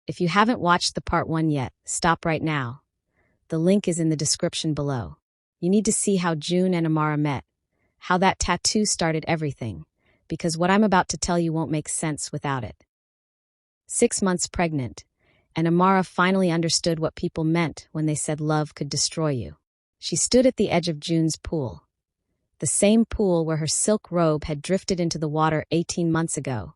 If you haven't watched the part 1 yet, stop right now. The link is in the description below. You need to see how June and Amara met, how that tattoo started everything, because what I'm about to tell you won't make sense without it. 6 months pregnant, and Amara finally understood what people meant when they said love could destroy you. She stood at the edge of June's pool, the same pool where her silk robe had drifted into the water 18 months ago,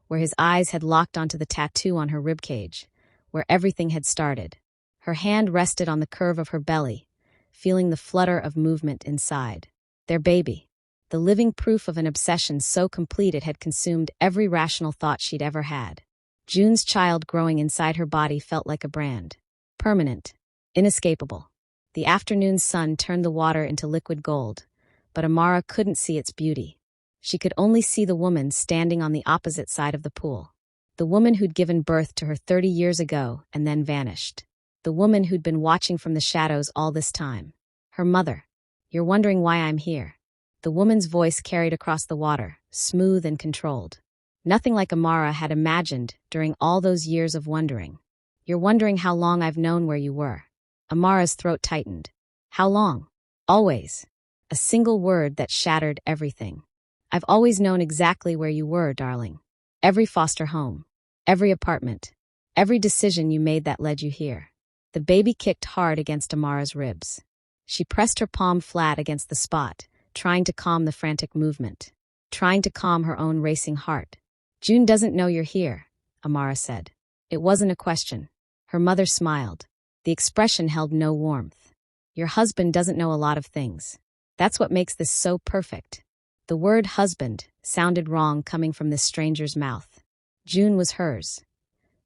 where his eyes had locked onto the tattoo on her ribcage, where everything had started. Her hand rested on the curve of her belly, feeling the flutter of movement inside. Their baby. The living proof of an obsession so complete it had consumed every rational thought she'd ever had. June's child growing inside her body felt like a brand. Permanent. Inescapable. The afternoon sun turned the water into liquid gold, but Amara couldn't see its beauty. She could only see the woman standing on the opposite side of the pool. The woman who'd given birth to her 30 years ago and then vanished. The woman who'd been watching from the shadows all this time. Her mother. You're wondering why I'm here. The woman's voice carried across the water, smooth and controlled. Nothing like Amara had imagined during all those years of wondering. You're wondering how long I've known where you were. Amara's throat tightened. How long? Always. A single word that shattered everything. I've always known exactly where you were, darling. Every foster home. Every apartment. Every decision you made that led you here. The baby kicked hard against Amara's ribs. She pressed her palm flat against the spot, trying to calm the frantic movement. Trying to calm her own racing heart. June doesn't know you're here, Amara said. It wasn't a question. Her mother smiled. The expression held no warmth. Your husband doesn't know a lot of things. That's what makes this so perfect. The word husband sounded wrong coming from this stranger's mouth. June was hers.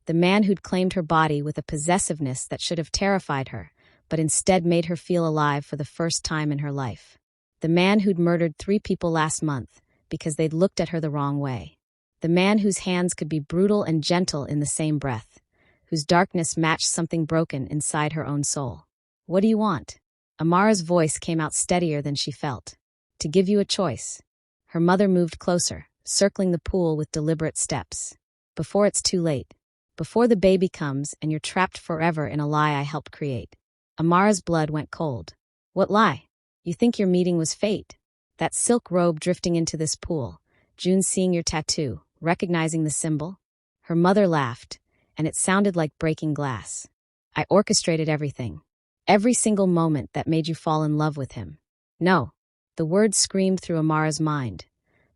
The man who'd claimed her body with a possessiveness that should have terrified her, but instead made her feel alive for the first time in her life. The man who'd murdered 3 people last month because they'd looked at her the wrong way. The man whose hands could be brutal and gentle in the same breath, whose darkness matched something broken inside her own soul. What do you want? Amara's voice came out steadier than she felt. To give you a choice. Her mother moved closer, circling the pool with deliberate steps. Before it's too late. Before the baby comes and you're trapped forever in a lie I helped create. Amara's blood went cold. What lie? You think your meeting was fate? That silk robe drifting into this pool. June seeing your tattoo, recognizing the symbol. Her mother laughed, and it sounded like breaking glass. I orchestrated everything. Every single moment that made you fall in love with him. No. The word screamed through Amara's mind,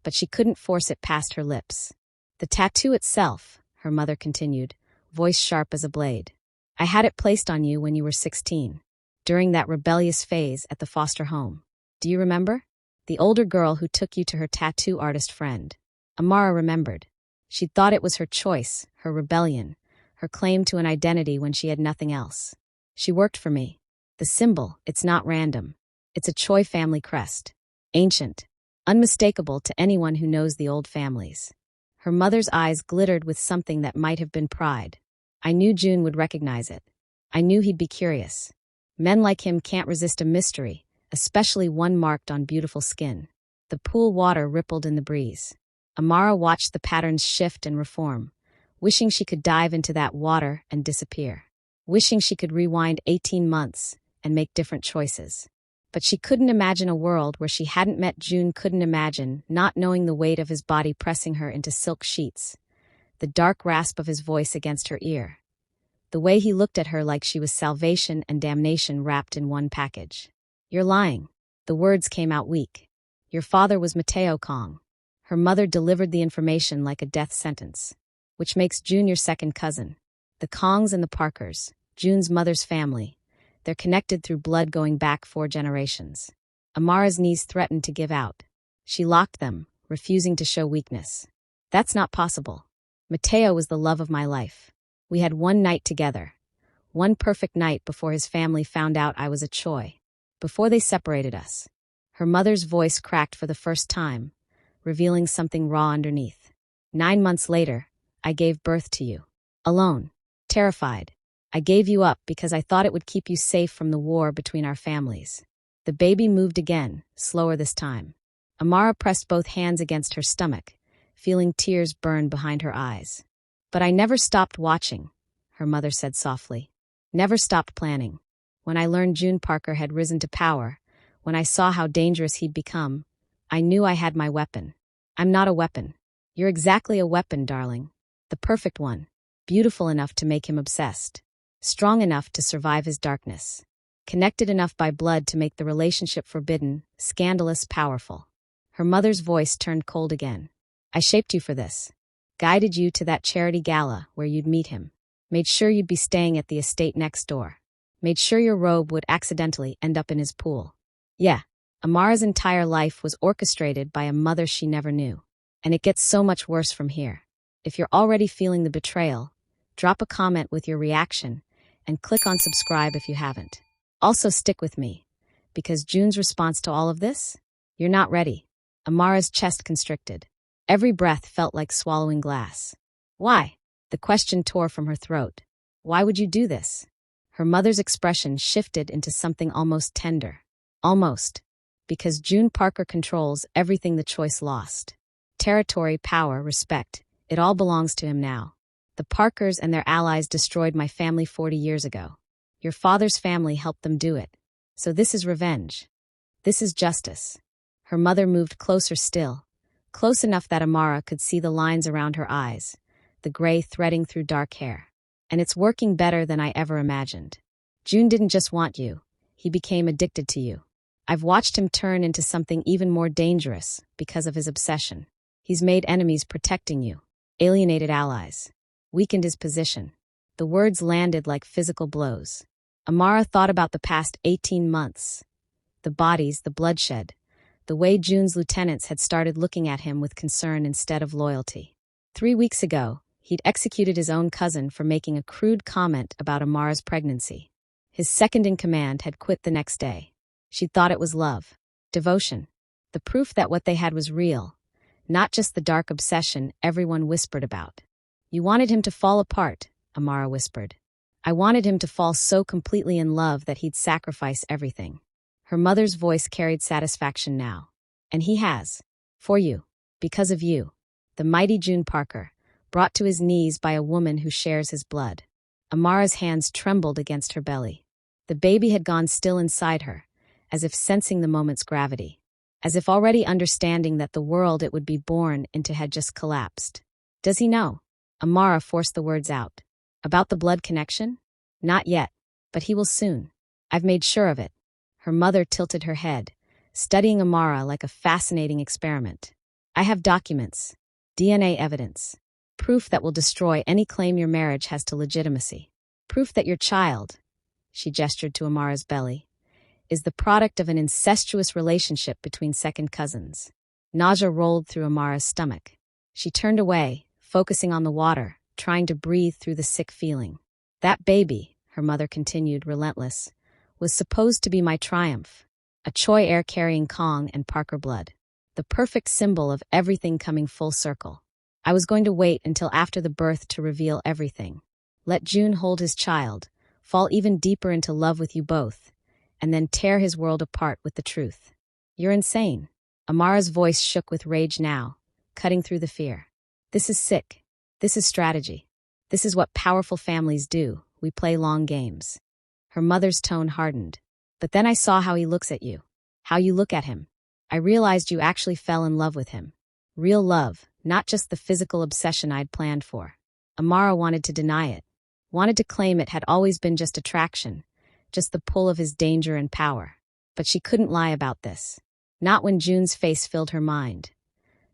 but she couldn't force it past her lips. The tattoo itself, her mother continued, voice sharp as a blade. I had it placed on you when you were 16, during that rebellious phase at the foster home. Do you remember? The older girl who took you to her tattoo artist friend. Amara remembered. She'd thought it was her choice, her rebellion, her claim to an identity when she had nothing else. She worked for me. The symbol, it's not random. It's a Choi family crest. Ancient. Unmistakable to anyone who knows the old families. Her mother's eyes glittered with something that might have been pride. I knew June would recognize it. I knew he'd be curious. Men like him can't resist a mystery, especially one marked on beautiful skin. The pool water rippled in the breeze. Amara watched the patterns shift and reform, wishing she could dive into that water and disappear. Wishing she could rewind 18 months and make different choices. But she couldn't imagine a world where she hadn't met June, couldn't imagine not knowing the weight of his body pressing her into silk sheets, the dark rasp of his voice against her ear, the way he looked at her like she was salvation and damnation wrapped in one package. You're lying. The words came out weak. Your father was Mateo Kong. Her mother delivered the information like a death sentence, which makes June your second cousin. The Kongs and the Parkers, June's mother's family, they're connected through blood going back 4 generations. Amara's knees threatened to give out. She locked them, refusing to show weakness. That's not possible. Mateo was the love of my life. We had one night together. One perfect night before his family found out I was a Choi. Before they separated us. Her mother's voice cracked for the first time, revealing something raw underneath. 9 months later, I gave birth to you. Alone. Terrified. I gave you up because I thought it would keep you safe from the war between our families. The baby moved again, slower this time. Amara pressed both hands against her stomach, feeling tears burn behind her eyes. But I never stopped watching. her mother said softly. Never stopped planning. When I learned June Parker had risen to power, when I saw how dangerous he'd become, I knew I had my weapon. I'm not a weapon. You're exactly a weapon, darling. The perfect one. Beautiful enough to make him obsessed. Strong enough to survive his darkness. Connected enough by blood to make the relationship forbidden, scandalous, powerful. Her mother's voice turned cold again. I shaped you for this. Guided you to that charity gala where you'd meet him. Made sure you'd be staying at the estate next door. Made sure your robe would accidentally end up in his pool. Yeah, Amara's entire life was orchestrated by a mother she never knew. And it gets so much worse from here. If you're already feeling the betrayal, drop a comment with your reaction and click on subscribe if you haven't. Also stick with me, because June's response to all of this? You're not ready. Amara's chest constricted. Every breath felt like swallowing glass. Why? The question tore from her throat. Why would you do this? Her mother's expression shifted into something almost tender. Almost. Because June Parker controls everything the choice lost. Territory, power, respect. It all belongs to him now. The Parkers and their allies destroyed my family 40 years ago. Your father's family helped them do it. So this is revenge. This is justice. Her mother moved closer still. Close enough that Amara could see the lines around her eyes, the gray threading through dark hair. And it's working better than I ever imagined. June didn't just want you. He became addicted to you. I've watched him turn into something even more dangerous because of his obsession. He's made enemies protecting you, alienated allies, weakened his position. The words landed like physical blows. Amara thought about the past 18 months. The bodies, the bloodshed, the way June's lieutenants had started looking at him with concern instead of loyalty. 3 weeks ago, he'd executed his own cousin for making a crude comment about Amara's pregnancy. His second-in-command had quit the next day. She'd thought it was love, devotion, the proof that what they had was real, not just the dark obsession everyone whispered about. You wanted him to fall apart, Amara whispered. I wanted him to fall so completely in love that he'd sacrifice everything. Her mother's voice carried satisfaction now. And he has. For you. Because of you. The mighty June Parker, brought to his knees by a woman who shares his blood. Amara's hands trembled against her belly. The baby had gone still inside her, as if sensing the moment's gravity. As if already understanding that the world it would be born into had just collapsed. Does he know? Amara forced the words out. About the blood connection? Not yet, but he will soon. I've made sure of it. Her mother tilted her head, studying Amara like a fascinating experiment. I have documents, DNA evidence, proof that will destroy any claim your marriage has to legitimacy. Proof that your child, she gestured to Amara's belly, is the product of an incestuous relationship between second cousins. Nausea rolled through Amara's stomach. She turned away, focusing on the water, trying to breathe through the sick feeling. That baby, her mother continued, relentless, was supposed to be my triumph. A Choi heir carrying Kong and Parker blood. The perfect symbol of everything coming full circle. I was going to wait until after the birth to reveal everything. Let June hold his child, fall even deeper into love with you both, and then tear his world apart with the truth. You're insane. Amara's voice shook with rage now, cutting through the fear. This is sick. This is strategy. This is what powerful families do. We play long games. Her mother's tone hardened. But then I saw how he looks at you. How you look at him. I realized you actually fell in love with him. Real love, not just the physical obsession I'd planned for. Amara wanted to deny it. Wanted to claim it had always been just attraction. Just the pull of his danger and power. But she couldn't lie about this. Not when June's face filled her mind.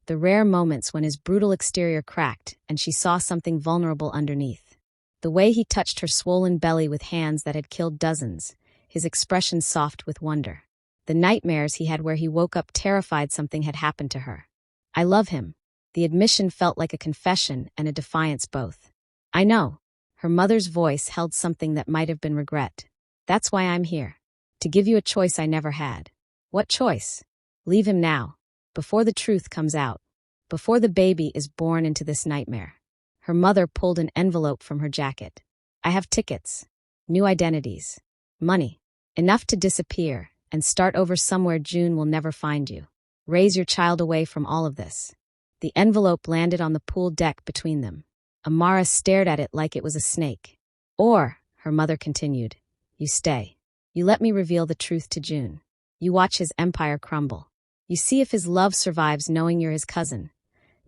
The rare moments when his brutal exterior cracked and she saw something vulnerable underneath. The way he touched her swollen belly with hands that had killed dozens, his expression soft with wonder. The nightmares he had where he woke up terrified something had happened to her. I love him. The admission felt like a confession and a defiance both. I know. Her mother's voice held something that might have been regret. That's why I'm here. To give you a choice I never had. What choice? Leave him now. Before the truth comes out. Before the baby is born into this nightmare. Her mother pulled an envelope from her jacket. I have tickets. New identities. Money. Enough to disappear and start over somewhere June will never find you. Raise your child away from all of this. The envelope landed on the pool deck between them. Amara stared at it like it was a snake. Or, her mother continued, you stay. You let me reveal the truth to June. You watch his empire crumble. You see if his love survives knowing you're his cousin,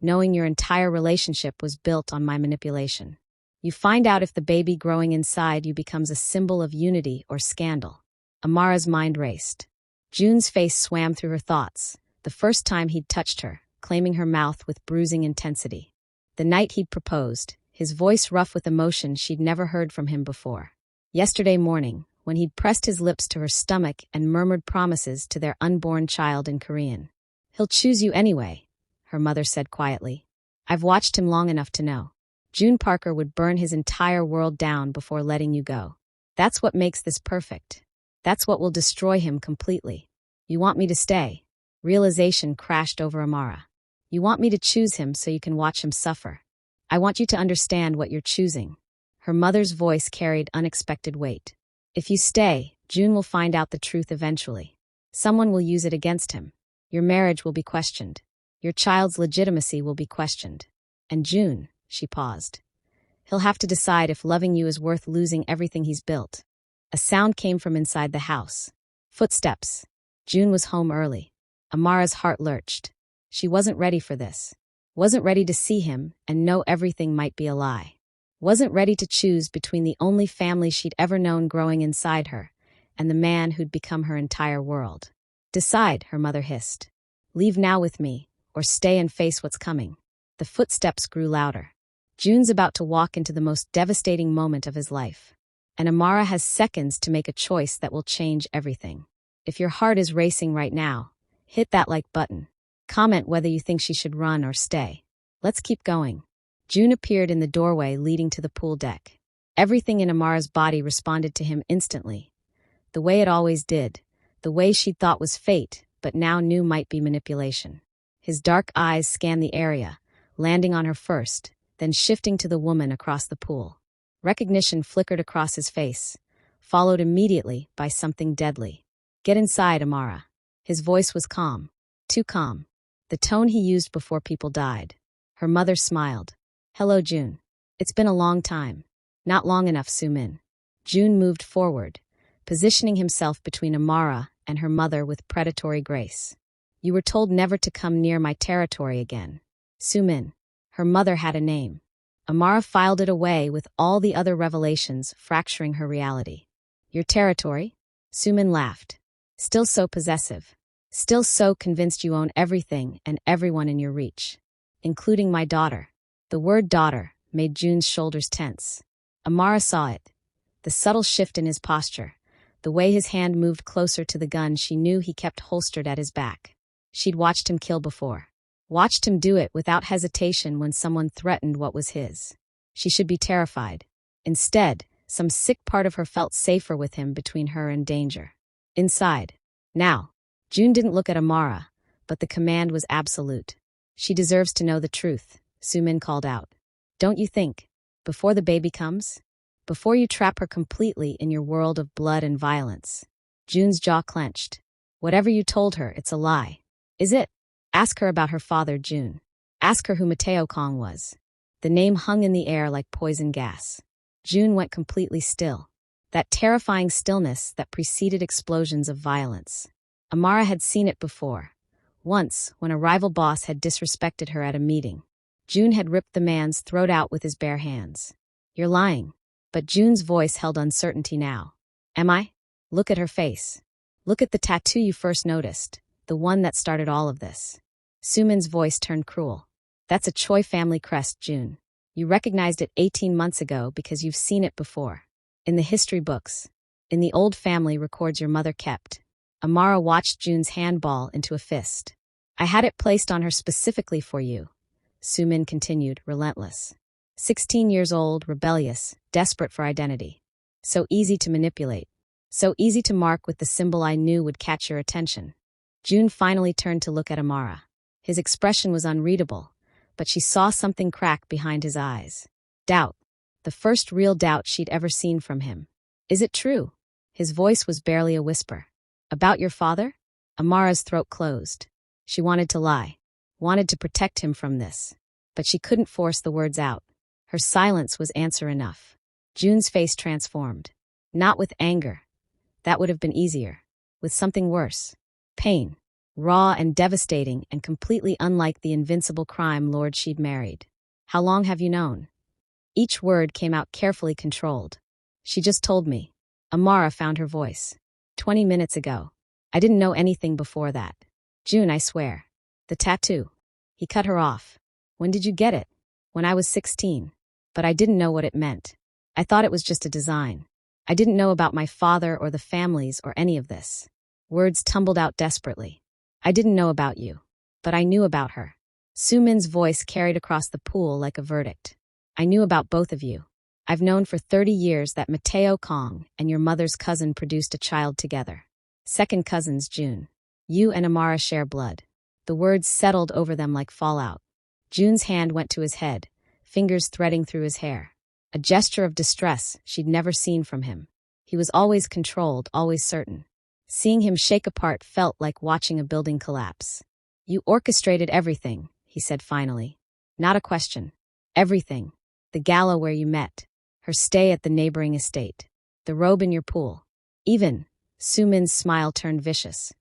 knowing your entire relationship was built on my manipulation. You find out if the baby growing inside you becomes a symbol of unity or scandal. Amara's mind raced. June's face swam through her thoughts, the first time he'd touched her, claiming her mouth with bruising intensity. The night he'd proposed, his voice rough with emotion she'd never heard from him before. Yesterday morning, when he'd pressed his lips to her stomach and murmured promises to their unborn child in Korean. He'll choose you anyway, her mother said quietly. I've watched him long enough to know. June Parker would burn his entire world down before letting you go. That's what makes this perfect. That's what will destroy him completely. You want me to stay? Realization crashed over Amara. You want me to choose him so you can watch him suffer. I want you to understand what you're choosing. Her mother's voice carried unexpected weight. If you stay, June will find out the truth eventually. Someone will use it against him. Your marriage will be questioned. Your child's legitimacy will be questioned. And June, she paused. He'll have to decide if loving you is worth losing everything he's built. A sound came from inside the house. Footsteps. June was home early. Amara's heart lurched. She wasn't ready for this. Wasn't ready to see him and know everything might be a lie. Wasn't ready to choose between the only family she'd ever known growing inside her and the man who'd become her entire world. Decide, her mother hissed. Leave now with me, or stay and face what's coming. The footsteps grew louder. June's about to walk into the most devastating moment of his life. And Amara has seconds to make a choice that will change everything. If your heart is racing right now, hit that like button. Comment whether you think she should run or stay. Let's keep going. June appeared in the doorway leading to the pool deck. Everything in Amara's body responded to him instantly. The way it always did. The way she'd thought was fate, but now knew might be manipulation. His dark eyes scanned the area, landing on her first, then shifting to the woman across the pool. Recognition flickered across his face, followed immediately by something deadly. Get inside, Amara. His voice was calm. Too calm. The tone he used before people died. Her mother smiled. Hello, June. It's been a long time. Not long enough, Sumin. June moved forward, positioning himself between Amara and her mother with predatory grace. You were told never to come near my territory again. Sumin. Her mother had a name. Amara filed it away with all the other revelations fracturing her reality. Your territory? Sumin laughed. Still so possessive. Still so convinced you own everything and everyone in your reach. Including my daughter. The word daughter made June's shoulders tense. Amara saw it. The subtle shift in his posture. The way his hand moved closer to the gun she knew he kept holstered at his back. She'd watched him kill before. Watched him do it without hesitation when someone threatened what was his. She should be terrified. Instead, some sick part of her felt safer with him between her and danger. Inside. Now. June didn't look at Amara, but the command was absolute. She deserves to know the truth, Sumin called out. Don't you think? Before the baby comes? Before you trap her completely in your world of blood and violence. June's jaw clenched. Whatever you told her, it's a lie. Is it? Ask her about her father, June. Ask her who Mateo Kong was. The name hung in the air like poison gas. June went completely still. That terrifying stillness that preceded explosions of violence. Amara had seen it before. Once, when a rival boss had disrespected her at a meeting. June had ripped the man's throat out with his bare hands. You're lying. But June's voice held uncertainty now. Am I? Look at her face. Look at the tattoo you first noticed, the one that started all of this. Sumin's voice turned cruel. That's a Choi family crest, June. You recognized it 18 months ago because you've seen it before. In the history books. In the old family records your mother kept. Amara watched June's hand ball into a fist. I had it placed on her specifically for you. Sumin continued, relentless. 16 years old, rebellious, desperate for identity. So easy to manipulate. So easy to mark with the symbol I knew would catch your attention. June finally turned to look at Amara. His expression was unreadable, but she saw something crack behind his eyes. Doubt. The first real doubt she'd ever seen from him. Is it true? His voice was barely a whisper. About your father? Amara's throat closed. She wanted to lie. Wanted to protect him from this. But she couldn't force the words out. Her silence was answer enough. June's face transformed. Not with anger. That would have been easier. With something worse. Pain. Raw and devastating and completely unlike the invincible crime lord she'd married. How long have you known? Each word came out carefully controlled. She just told me. Amara found her voice. 20 minutes ago. I didn't know anything before that. June, I swear. The tattoo. He cut her off. When did you get it? When I was 16. But I didn't know what it meant. I thought it was just a design. I didn't know about my father or the families or any of this. Words tumbled out desperately. I didn't know about you. But I knew about her. Sumin's voice carried across the pool like a verdict. I knew about both of you. I've known for 30 years that Mateo Kong and your mother's cousin produced a child together. Second cousins, June. You and Amara share blood. The words settled over them like fallout. June's hand went to his head, fingers threading through his hair. A gesture of distress she'd never seen from him. He was always controlled, always certain. Seeing him shake apart felt like watching a building collapse. You orchestrated everything, he said finally. Not a question. Everything. The gala where you met. Her stay at the neighboring estate. The robe in your pool. Even, Sumin's smile turned vicious.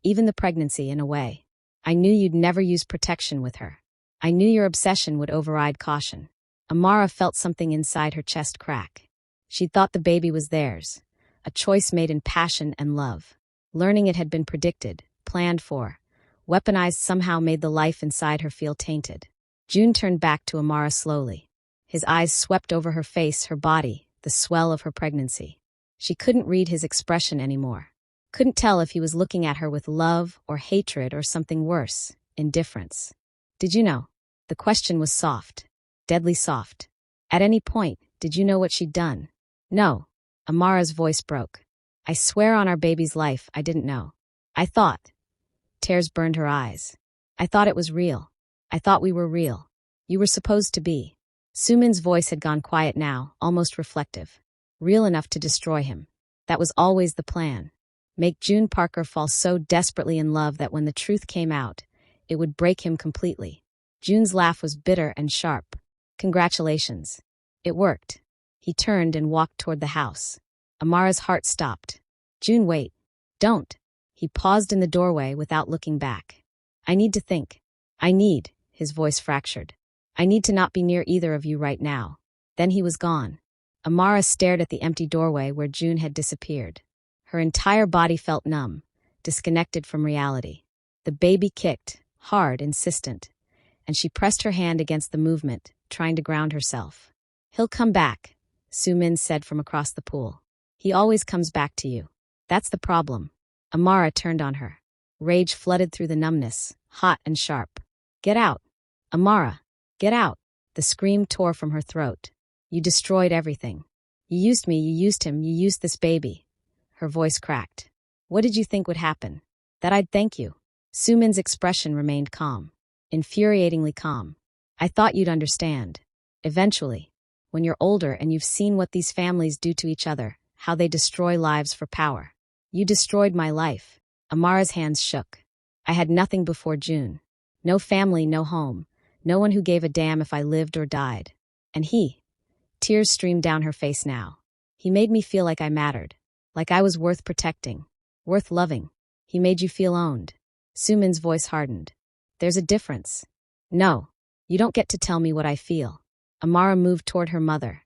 Even the pregnancy, in a way. I knew you'd never use protection with her. I knew your obsession would override caution. Amara felt something inside her chest crack. She'd thought the baby was theirs. A choice made in passion and love. Learning it had been predicted, planned for, weaponized somehow made the life inside her feel tainted. June turned back to Amara slowly. His eyes swept over her face, her body, the swell of her pregnancy. She couldn't read his expression anymore. Couldn't tell if he was looking at her with love or hatred or something worse, indifference. Did you know? The question was soft. Deadly soft. At any point, did you know what she'd done? No. Amara's voice broke. I swear on our baby's life, I didn't know. I thought. Tears burned her eyes. I thought it was real. I thought we were real. You were supposed to be. Sumin's voice had gone quiet now, almost reflective. Real enough to destroy him. That was always the plan. Make June Parker fall so desperately in love that when the truth came out, it would break him completely. June's laugh was bitter and sharp. Congratulations. It worked. He turned and walked toward the house. Amara's heart stopped. June, wait. Don't. He paused in the doorway without looking back. I need to think. His voice fractured. I need to not be near either of you right now. Then he was gone. Amara stared at the empty doorway where June had disappeared. Her entire body felt numb, disconnected from reality. The baby kicked, hard, insistent, and she pressed her hand against the movement, trying to ground herself. He'll come back, Sumin said from across the pool. He always comes back to you. That's the problem. Amara turned on her. Rage flooded through the numbness, hot and sharp. Get out. Amara, get out. The scream tore from her throat. You destroyed everything. You used me, you used him, you used this baby. Her voice cracked. What did you think would happen? That I'd thank you. Sumin's expression remained calm. Infuriatingly calm. I thought you'd understand. Eventually. When you're older and you've seen what these families do to each other, how they destroy lives for power. You destroyed my life. Amara's hands shook. I had nothing before June. No family, no home. No one who gave a damn if I lived or died. And he. Tears streamed down her face now. He made me feel like I mattered. Like I was worth protecting. Worth loving. He made you feel owned. Sumin's voice hardened. There's a difference. No. You don't get to tell me what I feel. Amara moved toward her mother.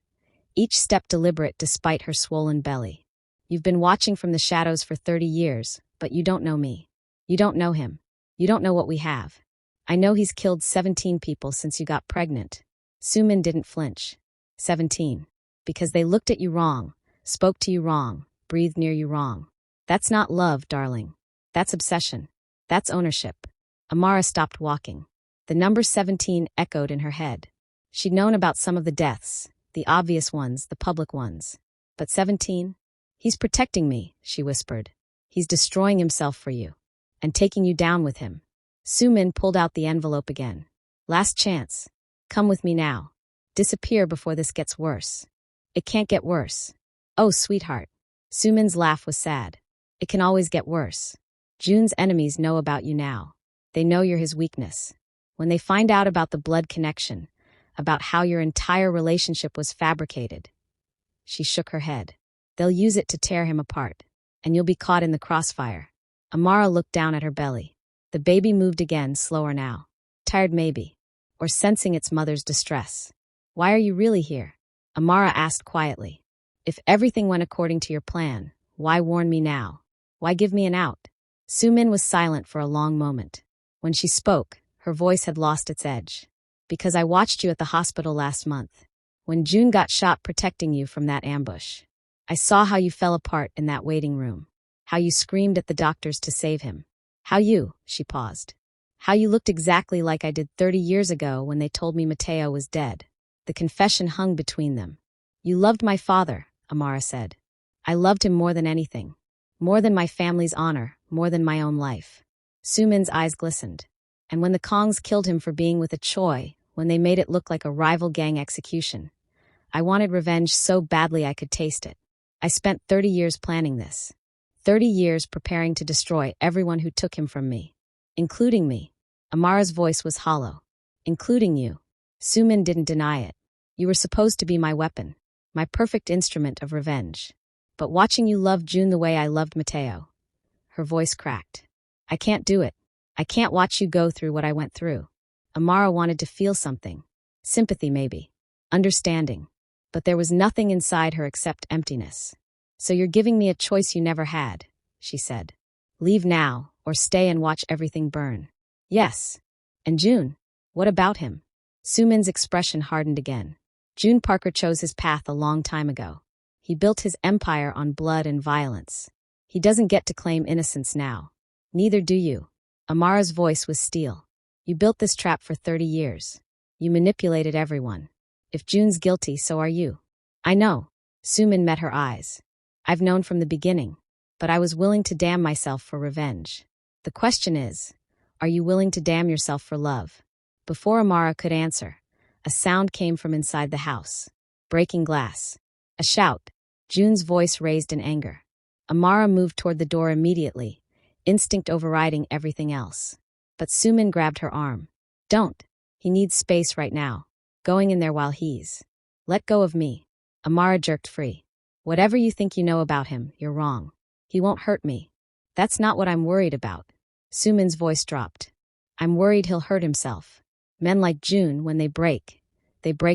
Each step deliberate despite her swollen belly. You've been watching from the shadows for 30 years, but you don't know me. You don't know him. You don't know what we have. I know he's killed 17 people since you got pregnant. Sumin didn't flinch. 17. Because they looked at you wrong, spoke to you wrong, breathed near you wrong. That's not love, darling. That's obsession. That's ownership. Amara stopped walking. The number 17 echoed in her head. She'd known about some of the deaths, the obvious ones, the public ones. But 17? He's protecting me, she whispered. He's destroying himself for you. And taking you down with him. Sumin pulled out the envelope again. Last chance. Come with me now. Disappear before this gets worse. It can't get worse. Oh, sweetheart. Sumin's laugh was sad. It can always get worse. June's enemies know about you now. They know you're his weakness. When they find out about the blood connection, about how your entire relationship was fabricated, She shook her head. They'll use it to tear him apart. And you'll be caught in the crossfire. Amara looked down at her belly. The baby moved again, slower now. Tired maybe. Or sensing its mother's distress. Why are you really here? Amara asked quietly. If everything went according to your plan, why warn me now? Why give me an out? Sumin was silent for a long moment. When she spoke, her voice had lost its edge. Because I watched you at the hospital last month. When June got shot protecting you from that ambush. I saw how you fell apart in that waiting room. How you screamed at the doctors to save him. She paused. How you looked exactly like I did 30 years ago when they told me Mateo was dead. The confession hung between them. You loved my father, Amara said. I loved him more than anything. More than my family's honor, more than my own life. Sumin's eyes glistened. And when the Kongs killed him for being with a Choi, when they made it look like a rival gang execution, I wanted revenge so badly I could taste it. I spent 30 years planning this. 30 years preparing to destroy everyone who took him from me. Including me. Amara's voice was hollow. Including you. Sumin didn't deny it. You were supposed to be my weapon. My perfect instrument of revenge. But watching you love June the way I loved Mateo. Her voice cracked. I can't do it. I can't watch you go through what I went through. Amara wanted to feel something. Sympathy maybe. Understanding. But there was nothing inside her except emptiness. So you're giving me a choice you never had, she said. Leave now, or stay and watch everything burn. Yes. And June? What about him? Sumin's expression hardened again. June Parker chose his path a long time ago. He built his empire on blood and violence. He doesn't get to claim innocence now. Neither do you. Amara's voice was steel. You built this trap for 30 years. You manipulated everyone. If June's guilty, so are you. I know. Sumin met her eyes. I've known from the beginning. But I was willing to damn myself for revenge. The question is, are you willing to damn yourself for love? Before Amara could answer, a sound came from inside the house. Breaking glass. A shout. June's voice raised in anger. Amara moved toward the door immediately, instinct overriding everything else. But Sumin grabbed her arm. Don't. He needs space right now. Going in there while he's. Let go of me. Amara jerked free. Whatever you think you know about him, you're wrong. He won't hurt me. That's not what I'm worried about. Sumin's voice dropped. I'm worried he'll hurt himself. Men like June, when they break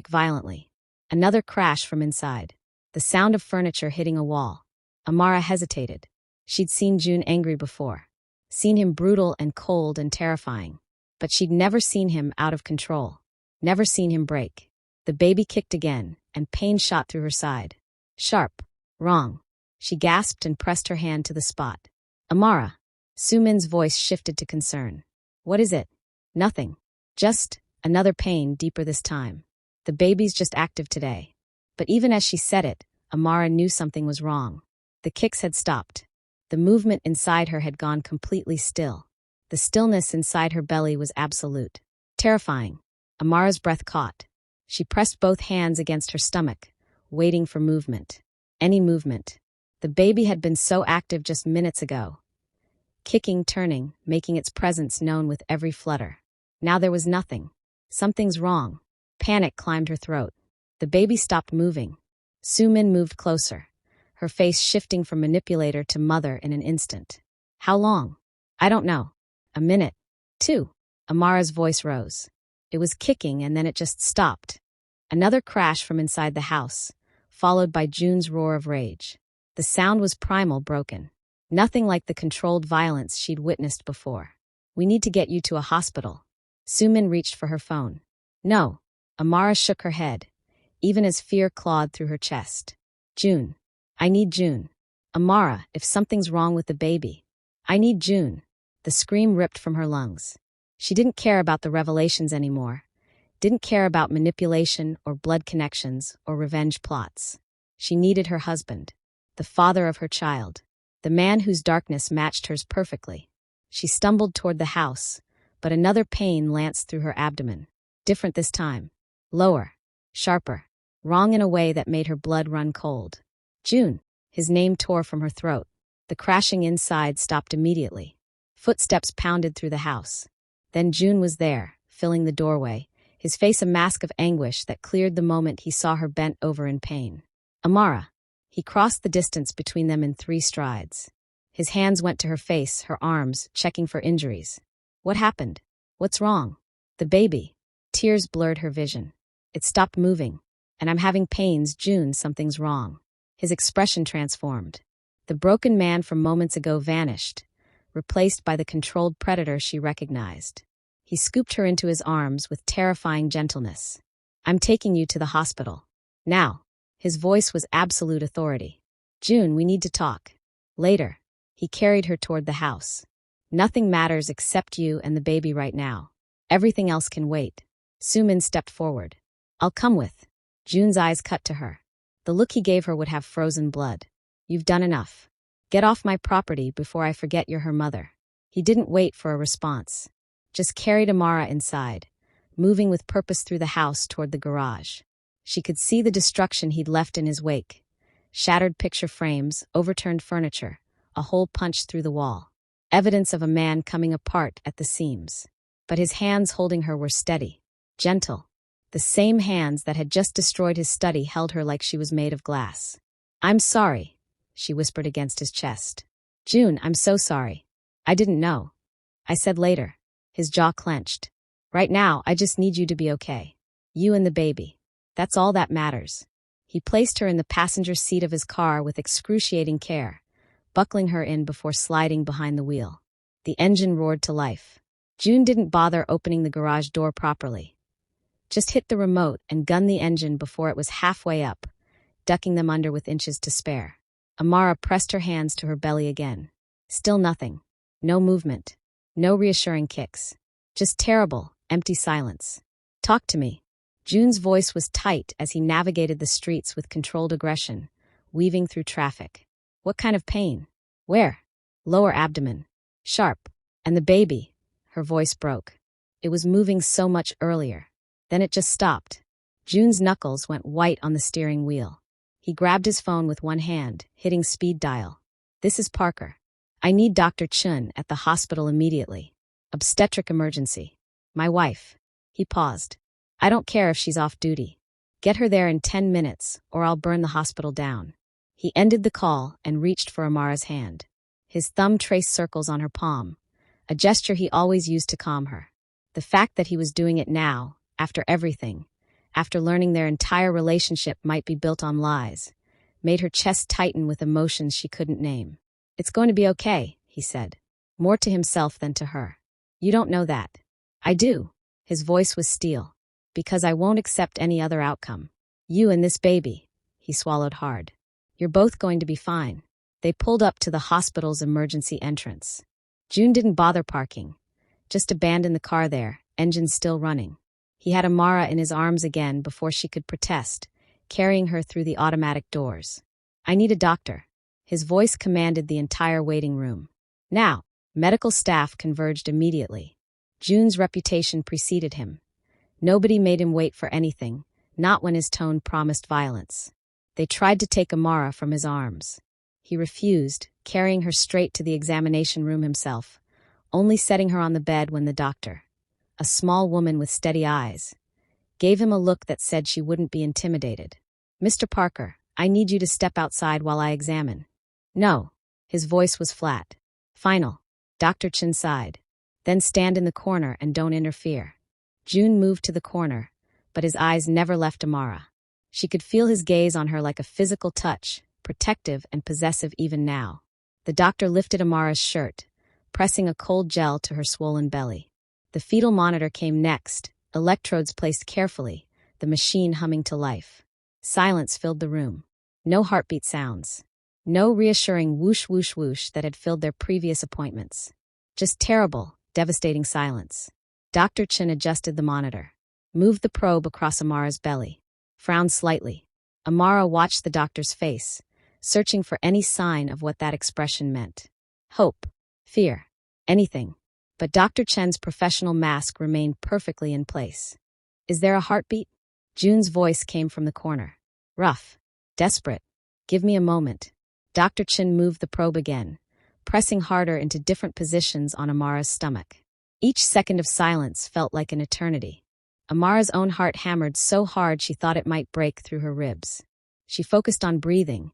violently. Another crash from inside. The sound of furniture hitting a wall. Amara hesitated. She'd seen June angry before. Seen him brutal and cold and terrifying. But she'd never seen him out of control. Never seen him break. The baby kicked again, and pain shot through her side. Sharp. Wrong. She gasped and pressed her hand to the spot. Amara. Sumin's voice shifted to concern. What is it? Nothing. Just another pain, deeper this time. The baby's just active today. But even as she said it, Amara knew something was wrong. The kicks had stopped. The movement inside her had gone completely still. The stillness inside her belly was absolute. Terrifying. Amara's breath caught. She pressed both hands against her stomach, waiting for movement. Any movement. The baby had been so active just minutes ago. Kicking, turning, making its presence known with every flutter. Now there was nothing. Something's wrong. Panic climbed her throat. The baby stopped moving. Sumin moved closer, her face shifting from manipulator to mother in an instant. How long? I don't know. A minute. 2. Amara's voice rose. It was kicking and then it just stopped. Another crash from inside the house, followed by June's roar of rage. The sound was primal, broken. Nothing like the controlled violence she'd witnessed before. We need to get you to a hospital. Sumin reached for her phone. No. Amara shook her head, even as fear clawed through her chest. June. I need June. Amara, if something's wrong with the baby. I need June. The scream ripped from her lungs. She didn't care about the revelations anymore. Didn't care about manipulation or blood connections or revenge plots. She needed her husband. The father of her child. The man whose darkness matched hers perfectly. She stumbled toward the house, but another pain lanced through her abdomen. Different this time. Lower. Sharper. Wrong in a way that made her blood run cold. June. His name tore from her throat. The crashing inside stopped immediately. Footsteps pounded through the house. Then June was there, filling the doorway, his face a mask of anguish that cleared the moment he saw her bent over in pain. Amara. He crossed the distance between them in 3 strides. His hands went to her face, her arms, checking for injuries. What happened? What's wrong? The baby. Tears blurred her vision. It stopped moving. And I'm having pains, June, something's wrong. His expression transformed. The broken man from moments ago vanished, replaced by the controlled predator she recognized. He scooped her into his arms with terrifying gentleness. I'm taking you to the hospital. Now. His voice was absolute authority. June, we need to talk. Later. He carried her toward the house. Nothing matters except you and the baby right now. Everything else can wait. Sumin stepped forward. I'll come with. June's eyes cut to her. The look he gave her would have frozen blood. You've done enough. Get off my property before I forget you're her mother. He didn't wait for a response. Just carried Amara inside, moving with purpose through the house toward the garage. She could see the destruction he'd left in his wake. Shattered picture frames, overturned furniture, a hole punched through the wall. Evidence of a man coming apart at the seams. But his hands holding her were steady, gentle. The same hands that had just destroyed his study held her like she was made of glass. I'm sorry, she whispered against his chest. June, I'm so sorry. I didn't know. I said later. His jaw clenched. Right now, I just need you to be okay. You and the baby. That's all that matters. He placed her in the passenger seat of his car with excruciating care, buckling her in before sliding behind the wheel. The engine roared to life. June didn't bother opening the garage door properly. Just hit the remote and gunned the engine before it was halfway up, ducking them under with inches to spare. Amara pressed her hands to her belly again. Still nothing. No movement. No reassuring kicks. Just terrible, empty silence. Talk to me. June's voice was tight as he navigated the streets with controlled aggression, weaving through traffic. What kind of pain? Where? Lower abdomen. Sharp. And the baby. Her voice broke. It was moving so much earlier. Then it just stopped. June's knuckles went white on the steering wheel. He grabbed his phone with one hand, hitting speed dial. This is Parker. I need Dr. Chun at the hospital immediately. Obstetric emergency. My wife. He paused. I don't care if she's off duty. Get her there in 10 minutes, or I'll burn the hospital down. He ended the call and reached for Amara's hand. His thumb traced circles on her palm, a gesture he always used to calm her. The fact that he was doing it now, after everything, after learning their entire relationship might be built on lies, made her chest tighten with emotions she couldn't name. It's going to be okay, he said, more to himself than to her. You don't know that. I do. His voice was steel. Because I won't accept any other outcome. You and this baby. He swallowed hard. You're both going to be fine. They pulled up to the hospital's emergency entrance. June didn't bother parking. Just abandoned the car there, engine still running. He had Amara in his arms again before she could protest, carrying her through the automatic doors. I need a doctor. His voice commanded the entire waiting room. Now, medical staff converged immediately. June's reputation preceded him. Nobody made him wait for anything, not when his tone promised violence. They tried to take Amara from his arms. He refused, carrying her straight to the examination room himself, only setting her on the bed when the doctor, a small woman with steady eyes, gave him a look that said she wouldn't be intimidated. Mr. Parker, I need you to step outside while I examine. No. His voice was flat. Final. Dr. Chin sighed. Then stand in the corner and don't interfere. June moved to the corner, but his eyes never left Amara. She could feel his gaze on her like a physical touch, protective and possessive even now. The doctor lifted Amara's shirt, pressing a cold gel to her swollen belly. The fetal monitor came next, electrodes placed carefully, the machine humming to life. Silence filled the room. No heartbeat sounds. No reassuring whoosh whoosh whoosh that had filled their previous appointments. Just terrible, devastating silence. Dr. Chin adjusted the monitor, moved the probe across Amara's belly, frowned slightly. Amara watched the doctor's face, searching for any sign of what that expression meant. Hope, fear, anything. But Dr. Chen's professional mask remained perfectly in place. Is there a heartbeat? June's voice came from the corner. Rough, desperate. Give me a moment. Dr. Chin moved the probe again, pressing harder into different positions on Amara's stomach. Each second of silence felt like an eternity. Amara's own heart hammered so hard she thought it might break through her ribs. She focused on breathing,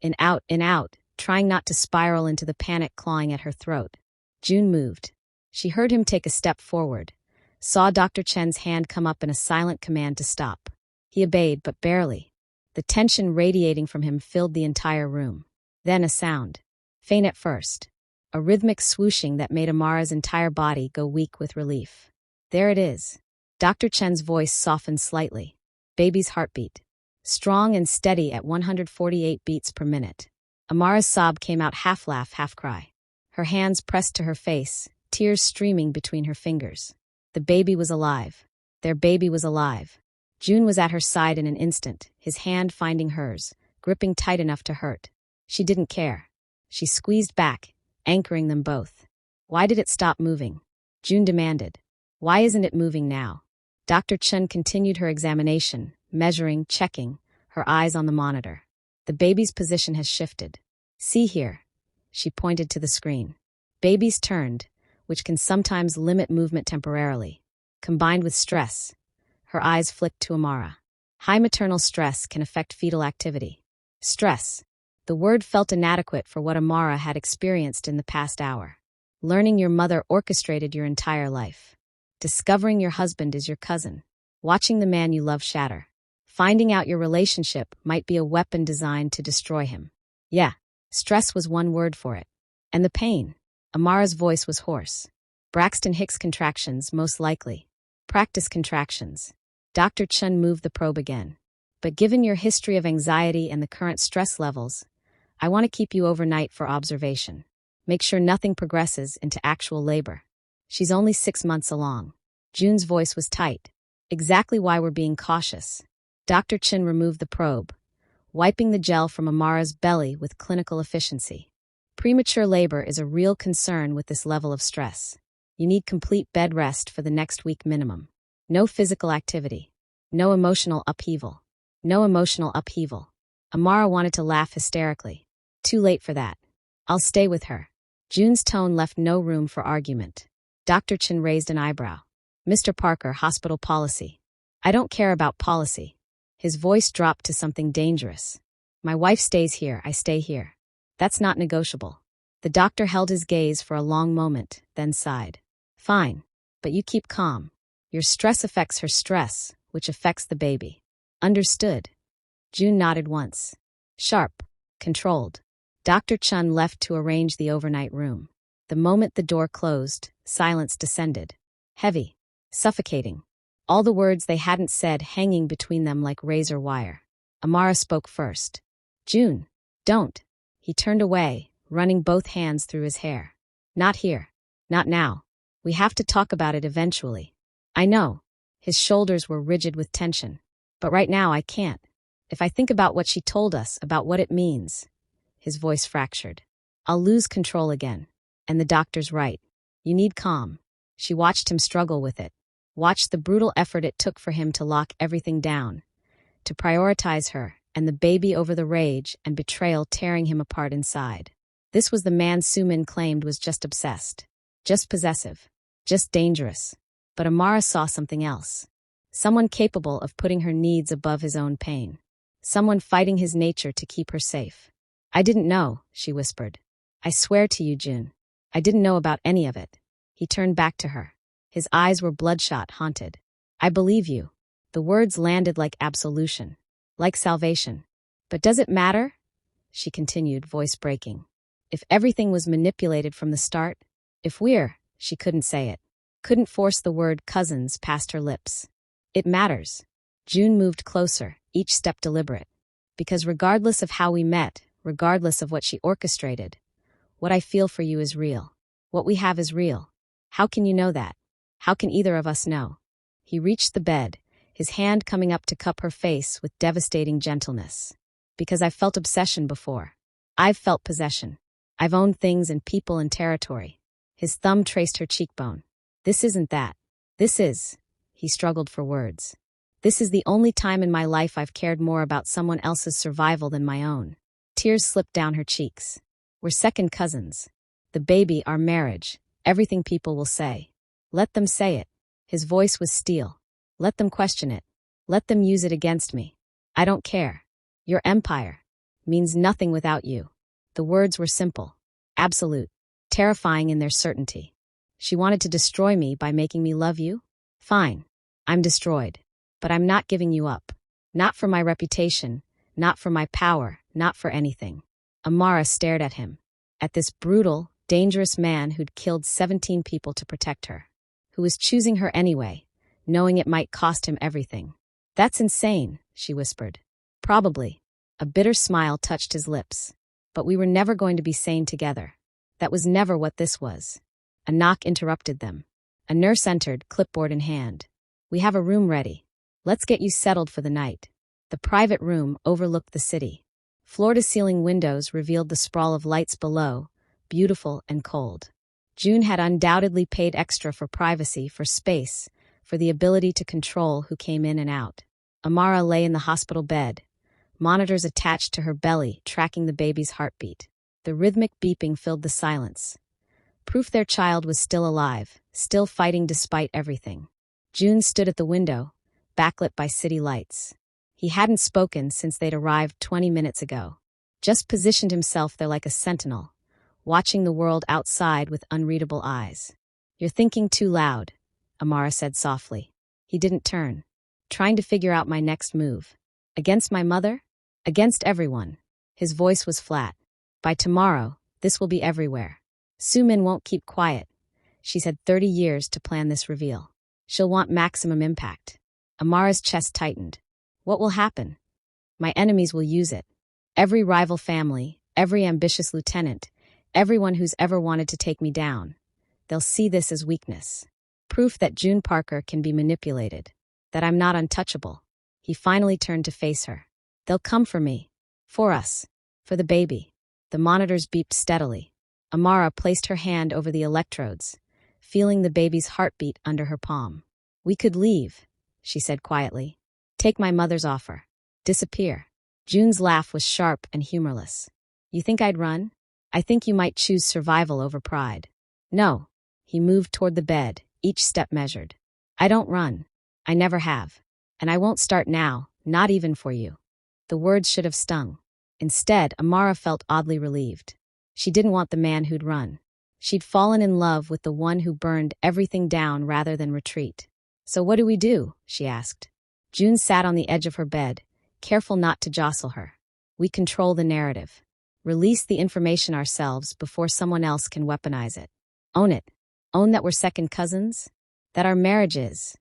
in out, trying not to spiral into the panic clawing at her throat. June moved. She heard him take a step forward, saw Dr. Chen's hand come up in a silent command to stop. He obeyed, but barely. The tension radiating from him filled the entire room. Then a sound. Faint at first. A rhythmic swooshing that made Amara's entire body go weak with relief. There it is. Dr. Chen's voice softened slightly. Baby's heartbeat. Strong and steady at 148 beats per minute. Amara's sob came out half laugh, half cry. Her hands pressed to her face, tears streaming between her fingers. The baby was alive. Their baby was alive. June was at her side in an instant, his hand finding hers, gripping tight enough to hurt. She didn't care. She squeezed back, anchoring them both. Why did it stop moving? June demanded. Why isn't it moving now? Dr. Chen continued her examination, measuring, checking, her eyes on the monitor. The baby's position has shifted. See here. She pointed to the screen. Babies turned, which can sometimes limit movement temporarily. Combined with stress, her eyes flicked to Amara. High maternal stress can affect fetal activity. Stress. The word felt inadequate for what Amara had experienced in the past hour. Learning your mother orchestrated your entire life. Discovering your husband is your cousin. Watching the man you love shatter. Finding out your relationship might be a weapon designed to destroy him. Yeah, stress was one word for it. And the pain. Amara's voice was hoarse. Braxton Hicks contractions, most likely. Practice contractions. Dr. Chen moved the probe again. But given your history of anxiety and the current stress levels, I want to keep you overnight for observation. Make sure nothing progresses into actual labor. She's only 6 months along. June's voice was tight. Exactly why we're being cautious. Dr. Chen removed the probe, wiping the gel from Amara's belly with clinical efficiency. Premature labor is a real concern with this level of stress. You need complete bed rest for the next week minimum. No physical activity. No emotional upheaval. No emotional upheaval. Amara wanted to laugh hysterically. Too late for that. I'll stay with her. June's tone left no room for argument. Dr. Chen raised an eyebrow. Mr. Parker, hospital policy. I don't care about policy. His voice dropped to something dangerous. My wife stays here, I stay here. That's not negotiable. The doctor held his gaze for a long moment, then sighed. Fine, but you keep calm. Your stress affects her stress, which affects the baby. Understood. June nodded once. Sharp, controlled. Dr. Chen left to arrange the overnight room. The moment the door closed, silence descended. Heavy, suffocating. All the words they hadn't said hanging between them like razor wire. Amara spoke first. June, don't. He turned away, running both hands through his hair. Not here. Not now. We have to talk about it eventually. I know. His shoulders were rigid with tension. But right now I can't. If I think about what she told us, about what it means. His voice fractured. I'll lose control again. And the doctor's right. You need calm. She watched him struggle with it. Watched the brutal effort it took for him to lock everything down. To prioritize her, and the baby over the rage and betrayal tearing him apart inside. This was the man Sumin claimed was just obsessed. Just possessive. Just dangerous. But Amara saw something else. Someone capable of putting her needs above his own pain. Someone fighting his nature to keep her safe. I didn't know, she whispered. I swear to you, June. I didn't know about any of it. He turned back to her. His eyes were bloodshot, haunted. I believe you. The words landed like absolution. Like salvation. But does it matter? She continued, voice breaking. If everything was manipulated from the start? If she couldn't say it. Couldn't force the word cousins past her lips. It matters. June moved closer, each step deliberate. Because regardless of how we met, regardless of what she orchestrated, what I feel for you is real. What we have is real. How can you know that? How can either of us know? He reached the bed, his hand coming up to cup her face with devastating gentleness. Because I've felt obsession before. I've felt possession. I've owned things and people and territory. His thumb traced her cheekbone. This isn't that. This is. He struggled for words. This is the only time in my life I've cared more about someone else's survival than my own. Tears slipped down her cheeks. We're second cousins. The baby, our marriage, everything people will say. Let them say it. His voice was steel. Let them question it. Let them use it against me. I don't care. Your empire means nothing without you. The words were simple, absolute, terrifying in their certainty. She wanted to destroy me by making me love you? Fine. I'm destroyed. But I'm not giving you up. Not for my reputation, not for my power, not for anything. Amara stared at him. At this brutal, dangerous man who'd killed 17 people to protect her. Who was choosing her anyway, knowing it might cost him everything. That's insane, she whispered. Probably. A bitter smile touched his lips. But we were never going to be sane together. That was never what this was. A knock interrupted them. A nurse entered, clipboard in hand. We have a room ready. Let's get you settled for the night. The private room overlooked the city. Floor-to-ceiling windows revealed the sprawl of lights below, beautiful and cold. June had undoubtedly paid extra for privacy, for space, for the ability to control who came in and out. Amara lay in the hospital bed, monitors attached to her belly, tracking the baby's heartbeat. The rhythmic beeping filled the silence. Proof their child was still alive, still fighting despite everything. June stood at the window, backlit by city lights. He hadn't spoken since they'd arrived 20 minutes ago. Just positioned himself there like a sentinel, watching the world outside with unreadable eyes. You're thinking too loud, Amara said softly. He didn't turn. Trying to figure out my next move. Against my mother? Against everyone. His voice was flat. By tomorrow, this will be everywhere. Sumin won't keep quiet. She's had 30 years to plan this reveal. She'll want maximum impact. Amara's chest tightened. What will happen? My enemies will use it. Every rival family, every ambitious lieutenant, everyone who's ever wanted to take me down. They'll see this as weakness. Proof that June Parker can be manipulated. That I'm not untouchable. He finally turned to face her. They'll come for me. For us. For the baby. The monitors beeped steadily. Amara placed her hand over the electrodes, feeling the baby's heartbeat under her palm. We could leave, she said quietly. Take my mother's offer. Disappear. June's laugh was sharp and humorless. You think I'd run? I think you might choose survival over pride. No. He moved toward the bed, each step measured. I don't run. I never have. And I won't start now, not even for you. The words should have stung. Instead, Amara felt oddly relieved. She didn't want the man who'd run. She'd fallen in love with the one who burned everything down rather than retreat. So what do we do? She asked. June sat on the edge of her bed, careful not to jostle her. We control the narrative. Release the information ourselves before someone else can weaponize it. Own it. Own that we're second cousins. That our marriage is.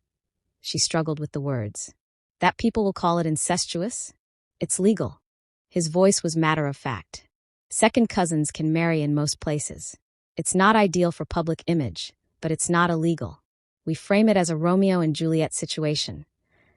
She struggled with the words. That people will call it incestuous? It's legal. His voice was matter of fact. Second cousins can marry in most places. It's not ideal for public image, but it's not illegal. We frame it as a Romeo and Juliet situation.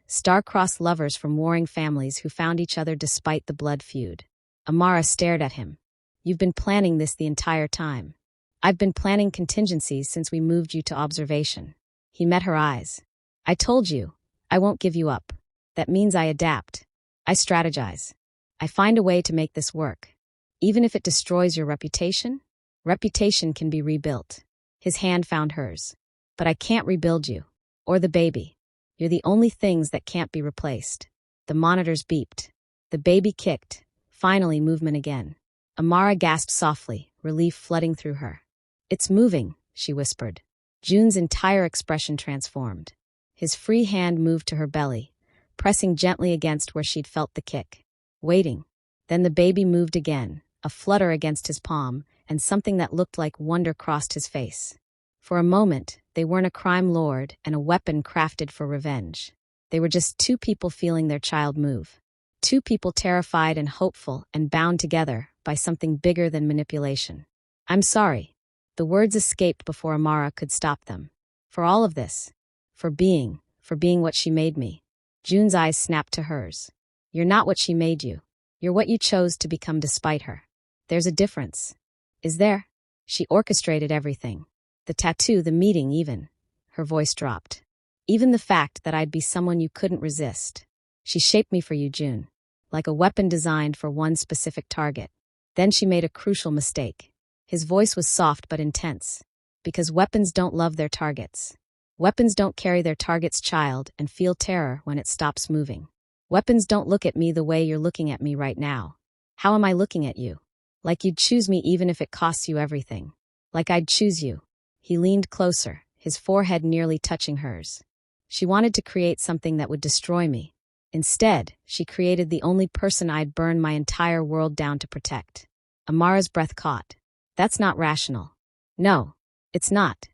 Star-crossed lovers from warring families who found each other despite the blood feud. Amara stared at him. You've been planning this the entire time. I've been planning contingencies since we moved you to observation. He met her eyes. I told you, I won't give you up. That means I adapt. I strategize. I find a way to make this work. Even if it destroys your reputation, reputation can be rebuilt. His hand found hers. But I can't rebuild you. Or the baby. You're the only things that can't be replaced. The monitors beeped. The baby kicked. Finally, movement again. Amara gasped softly, relief flooding through her. It's moving, she whispered. June's entire expression transformed. His free hand moved to her belly, pressing gently against where she'd felt the kick. Waiting. Then the baby moved again, a flutter against his palm, and something that looked like wonder crossed his face. For a moment, they weren't a crime lord and a weapon crafted for revenge. They were just two people feeling their child move. Two people terrified and hopeful and bound together by something bigger than manipulation. I'm sorry. The words escaped before Amara could stop them. For all of this. For being what she made me. June's eyes snapped to hers. You're not what she made you. You're what you chose to become despite her. There's a difference. Is there? She orchestrated everything. The tattoo, the meeting even. Her voice dropped. Even the fact that I'd be someone you couldn't resist. She shaped me for you, June. Like a weapon designed for one specific target. Then she made a crucial mistake. His voice was soft but intense. Because weapons don't love their targets. Weapons don't carry their target's child and feel terror when it stops moving. Weapons don't look at me the way you're looking at me right now. How am I looking at you? Like you'd choose me even if it costs you everything. Like I'd choose you. He leaned closer, his forehead nearly touching hers. She wanted to create something that would destroy me. Instead, she created the only person I'd burn my entire world down to protect. Amara's breath caught. That's not rational. No, it's not.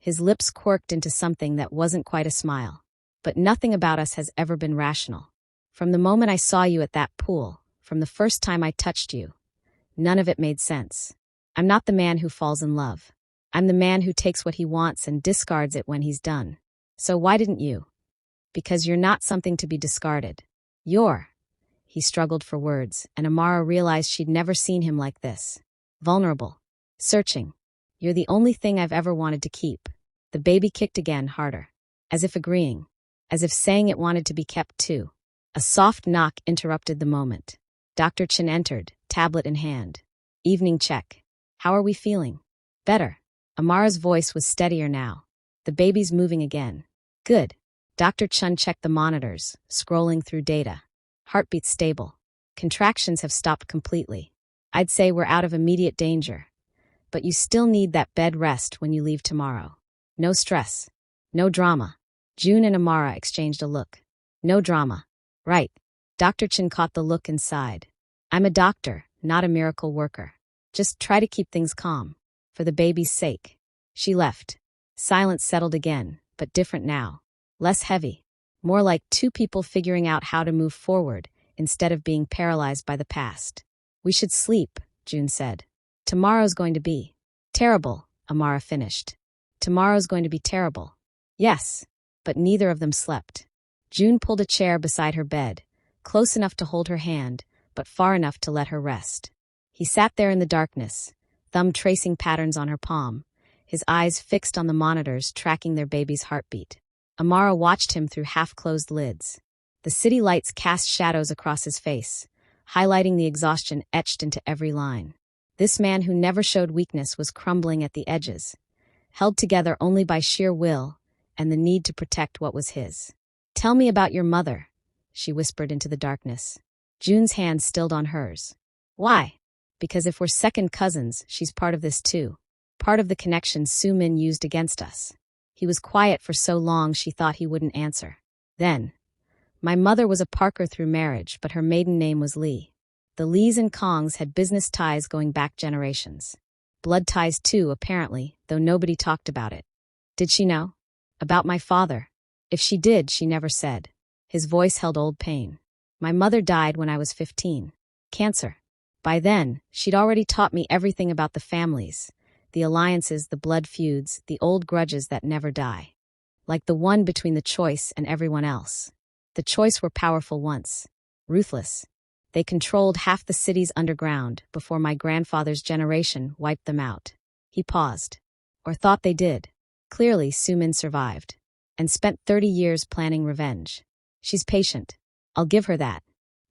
His lips quirked into something that wasn't quite a smile. But nothing about us has ever been rational. From the moment I saw you at that pool, from the first time I touched you, none of it made sense. I'm not the man who falls in love. I'm the man who takes what he wants and discards it when he's done. So why didn't you? Because you're not something to be discarded. You're. He struggled for words, and Amara realized she'd never seen him like this. Vulnerable. Searching. You're the only thing I've ever wanted to keep. The baby kicked again, harder. As if agreeing. As if saying it wanted to be kept too. A soft knock interrupted the moment. Dr. Chen entered, tablet in hand. Evening check. How are we feeling? Better. Amara's voice was steadier now. The baby's moving again. Good. Dr. Chen checked the monitors, scrolling through data. Heartbeat stable. Contractions have stopped completely. I'd say we're out of immediate danger. But you still need that bed rest when you leave tomorrow. No stress. No drama. June and Amara exchanged a look. No drama. Right. Dr. Chen caught the look inside. I'm a doctor, not a miracle worker. Just try to keep things calm. For the baby's sake. She left. Silence settled again, but different now. Less heavy. More like two people figuring out how to move forward instead of being paralyzed by the past. We should sleep, June said. Tomorrow's going to be terrible, Amara finished. Tomorrow's going to be terrible. Yes, but neither of them slept. June pulled a chair beside her bed, close enough to hold her hand, but far enough to let her rest. He sat there in the darkness, thumb tracing patterns on her palm, his eyes fixed on the monitors tracking their baby's heartbeat. Amara watched him through half-closed lids. The city lights cast shadows across his face, highlighting the exhaustion etched into every line. This man who never showed weakness was crumbling at the edges, held together only by sheer will and the need to protect what was his. Tell me about your mother, she whispered into the darkness. June's hand stilled on hers. Why? Because if we're second cousins, she's part of this too. Part of the connection Su Min used against us. He was quiet for so long she thought he wouldn't answer. Then, my mother was a Parker through marriage, but her maiden name was Lee. The Lees and Kongs had business ties going back generations. Blood ties too, apparently, though nobody talked about it. Did she know? About my father? If she did, she never said. His voice held old pain. My mother died when I was 15. Cancer. By then, she'd already taught me everything about the families, the alliances, the blood feuds, the old grudges that never die. Like the one between the Choice and everyone else. The Choice were powerful once. Ruthless. They controlled half the city's underground before my grandfather's generation wiped them out. He paused. Or thought they did. Clearly, Su Min survived. And spent 30 years planning revenge. She's patient. I'll give her that.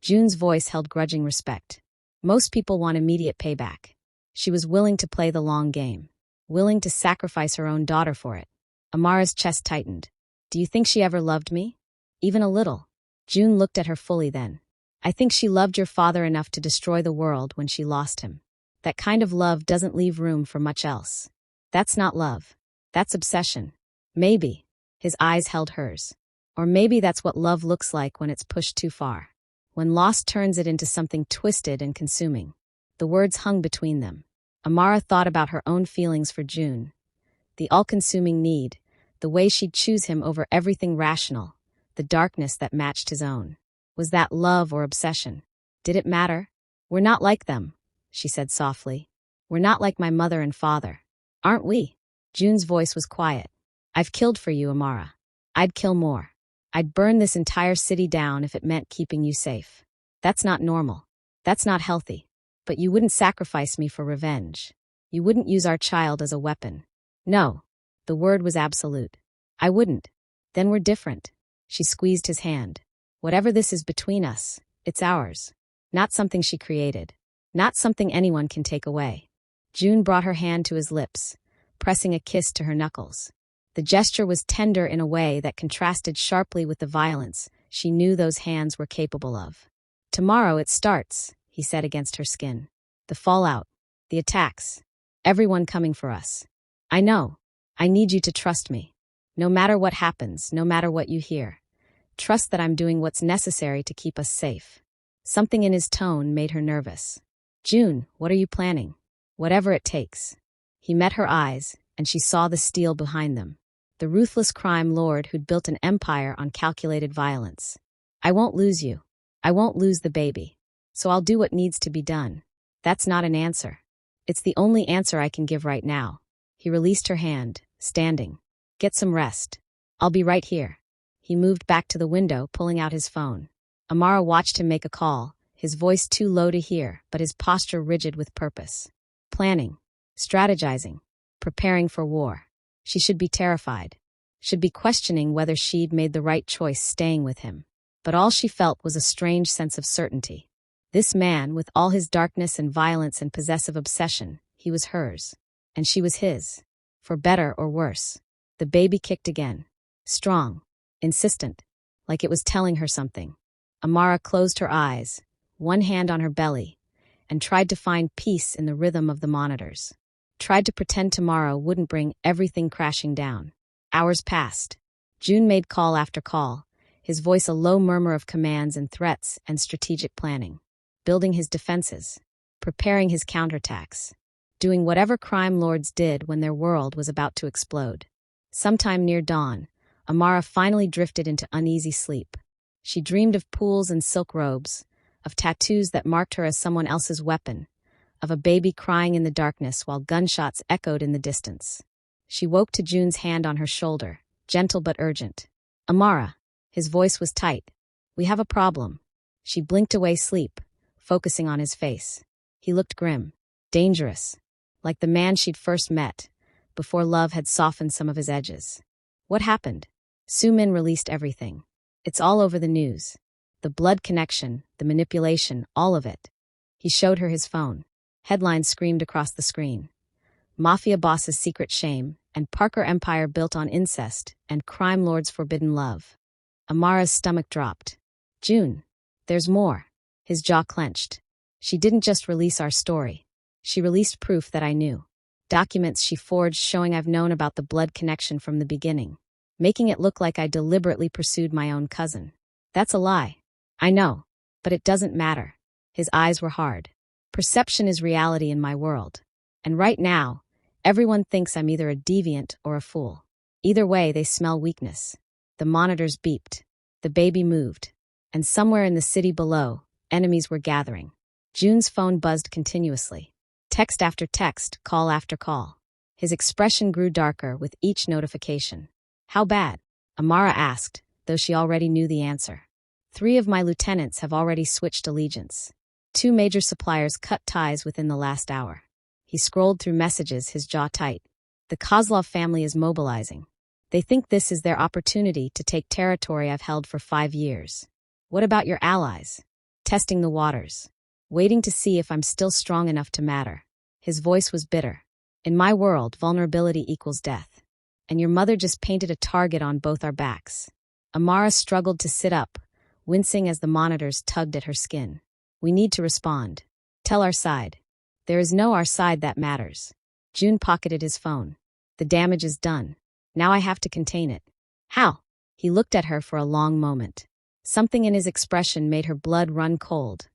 June's voice held grudging respect. Most people want immediate payback. She was willing to play the long game. Willing to sacrifice her own daughter for it. Amara's chest tightened. Do you think she ever loved me? Even a little. June looked at her fully then. I think she loved your father enough to destroy the world when she lost him. That kind of love doesn't leave room for much else. That's not love. That's obsession. Maybe. His eyes held hers. Or maybe that's what love looks like when it's pushed too far. When loss turns it into something twisted and consuming. The words hung between them. Amara thought about her own feelings for June. The all-consuming need, the way she'd choose him over everything rational, the darkness that matched his own. Was that love or obsession? Did it matter? We're not like them, she said softly. We're not like my mother and father. Aren't we? June's voice was quiet. I've killed for you, Amara. I'd kill more. I'd burn this entire city down if it meant keeping you safe. That's not normal. That's not healthy. But you wouldn't sacrifice me for revenge. You wouldn't use our child as a weapon. No. The word was absolute. I wouldn't. Then we're different. She squeezed his hand. Whatever this is between us, it's ours. Not something she created. Not something anyone can take away. June brought her hand to his lips, pressing a kiss to her knuckles. The gesture was tender in a way that contrasted sharply with the violence she knew those hands were capable of. Tomorrow it starts, he said against her skin. The fallout, the attacks, everyone coming for us. I know. I need you to trust me. No matter what happens, no matter what you hear. Trust that I'm doing what's necessary to keep us safe. Something in his tone made her nervous. June, what are you planning? Whatever it takes. He met her eyes, and she saw the steel behind them. The ruthless crime lord who'd built an empire on calculated violence. I won't lose you. I won't lose the baby. So I'll do what needs to be done. That's not an answer. It's the only answer I can give right now. He released her hand, standing. Get some rest. I'll be right here. He moved back to the window, pulling out his phone. Amara watched him make a call, his voice too low to hear, but his posture rigid with purpose. Planning. Strategizing. Preparing for war. She should be terrified. Should be questioning whether she'd made the right choice staying with him. But all she felt was a strange sense of certainty. This man, with all his darkness and violence and possessive obsession, he was hers. And she was his. For better or worse. The baby kicked again. Strong. Insistent. Like it was telling her something. Amara closed her eyes, one hand on her belly, and tried to find peace in the rhythm of the monitors. Tried to pretend tomorrow wouldn't bring everything crashing down. Hours passed. June made call after call, his voice a low murmur of commands and threats and strategic planning. Building his defenses. Preparing his counterattacks. Doing whatever crime lords did when their world was about to explode. Sometime near dawn, Amara finally drifted into uneasy sleep. She dreamed of pools and silk robes, of tattoos that marked her as someone else's weapon, of a baby crying in the darkness while gunshots echoed in the distance. She woke to June's hand on her shoulder, gentle but urgent. Amara. His voice was tight. We have a problem. She blinked away sleep, focusing on his face. He looked grim, dangerous, like the man she'd first met, before love had softened some of his edges. What happened? Su-min released everything. It's all over the news. The blood connection, the manipulation, all of it. He showed her his phone. Headlines screamed across the screen. Mafia boss's secret shame, and Parker empire built on incest, and crime lord's forbidden love. Amara's stomach dropped. June. There's more. His jaw clenched. She didn't just release our story. She released proof that I knew. Documents she forged showing I've known about the blood connection from the beginning. Making it look like I deliberately pursued my own cousin. That's a lie. I know. But it doesn't matter. His eyes were hard. Perception is reality in my world. And right now, everyone thinks I'm either a deviant or a fool. Either way, they smell weakness. The monitors beeped. The baby moved. And somewhere in the city below, enemies were gathering. June's phone buzzed continuously. Text after text, call after call. His expression grew darker with each notification. How bad? Amara asked, though she already knew the answer. 3 of my lieutenants have already switched allegiance. 2 major suppliers cut ties within the last hour. He scrolled through messages, his jaw tight. The Kozlov family is mobilizing. They think this is their opportunity to take territory I've held for 5 years. What about your allies? Testing the waters. Waiting to see if I'm still strong enough to matter. His voice was bitter. In my world, vulnerability equals death. And your mother just painted a target on both our backs. Amara struggled to sit up, wincing as the monitors tugged at her skin. We need to respond. Tell our side. There is no our side that matters. June pocketed his phone. The damage is done. Now I have to contain it. How? He looked at her for a long moment. Something in his expression made her blood run cold.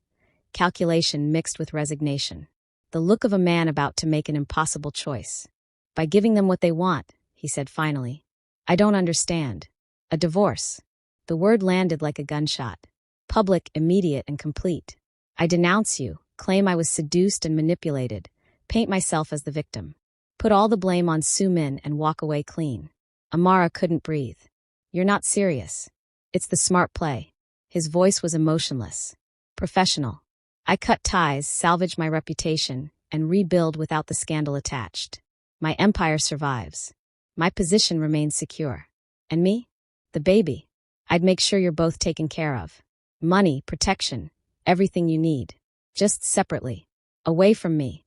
Calculation mixed with resignation. The look of a man about to make an impossible choice. By giving them what they want, he said finally. I don't understand. A divorce. The word landed like a gunshot. Public, immediate, and complete. I denounce you, claim I was seduced and manipulated, paint myself as the victim. Put all the blame on Su-min and walk away clean. Amara couldn't breathe. You're not serious. It's the smart play. His voice was emotionless. Professional. I cut ties, salvage my reputation, and rebuild without the scandal attached. My empire survives. My position remains secure. And me? The baby. I'd make sure you're both taken care of. Money, protection, everything you need. Just separately. Away from me.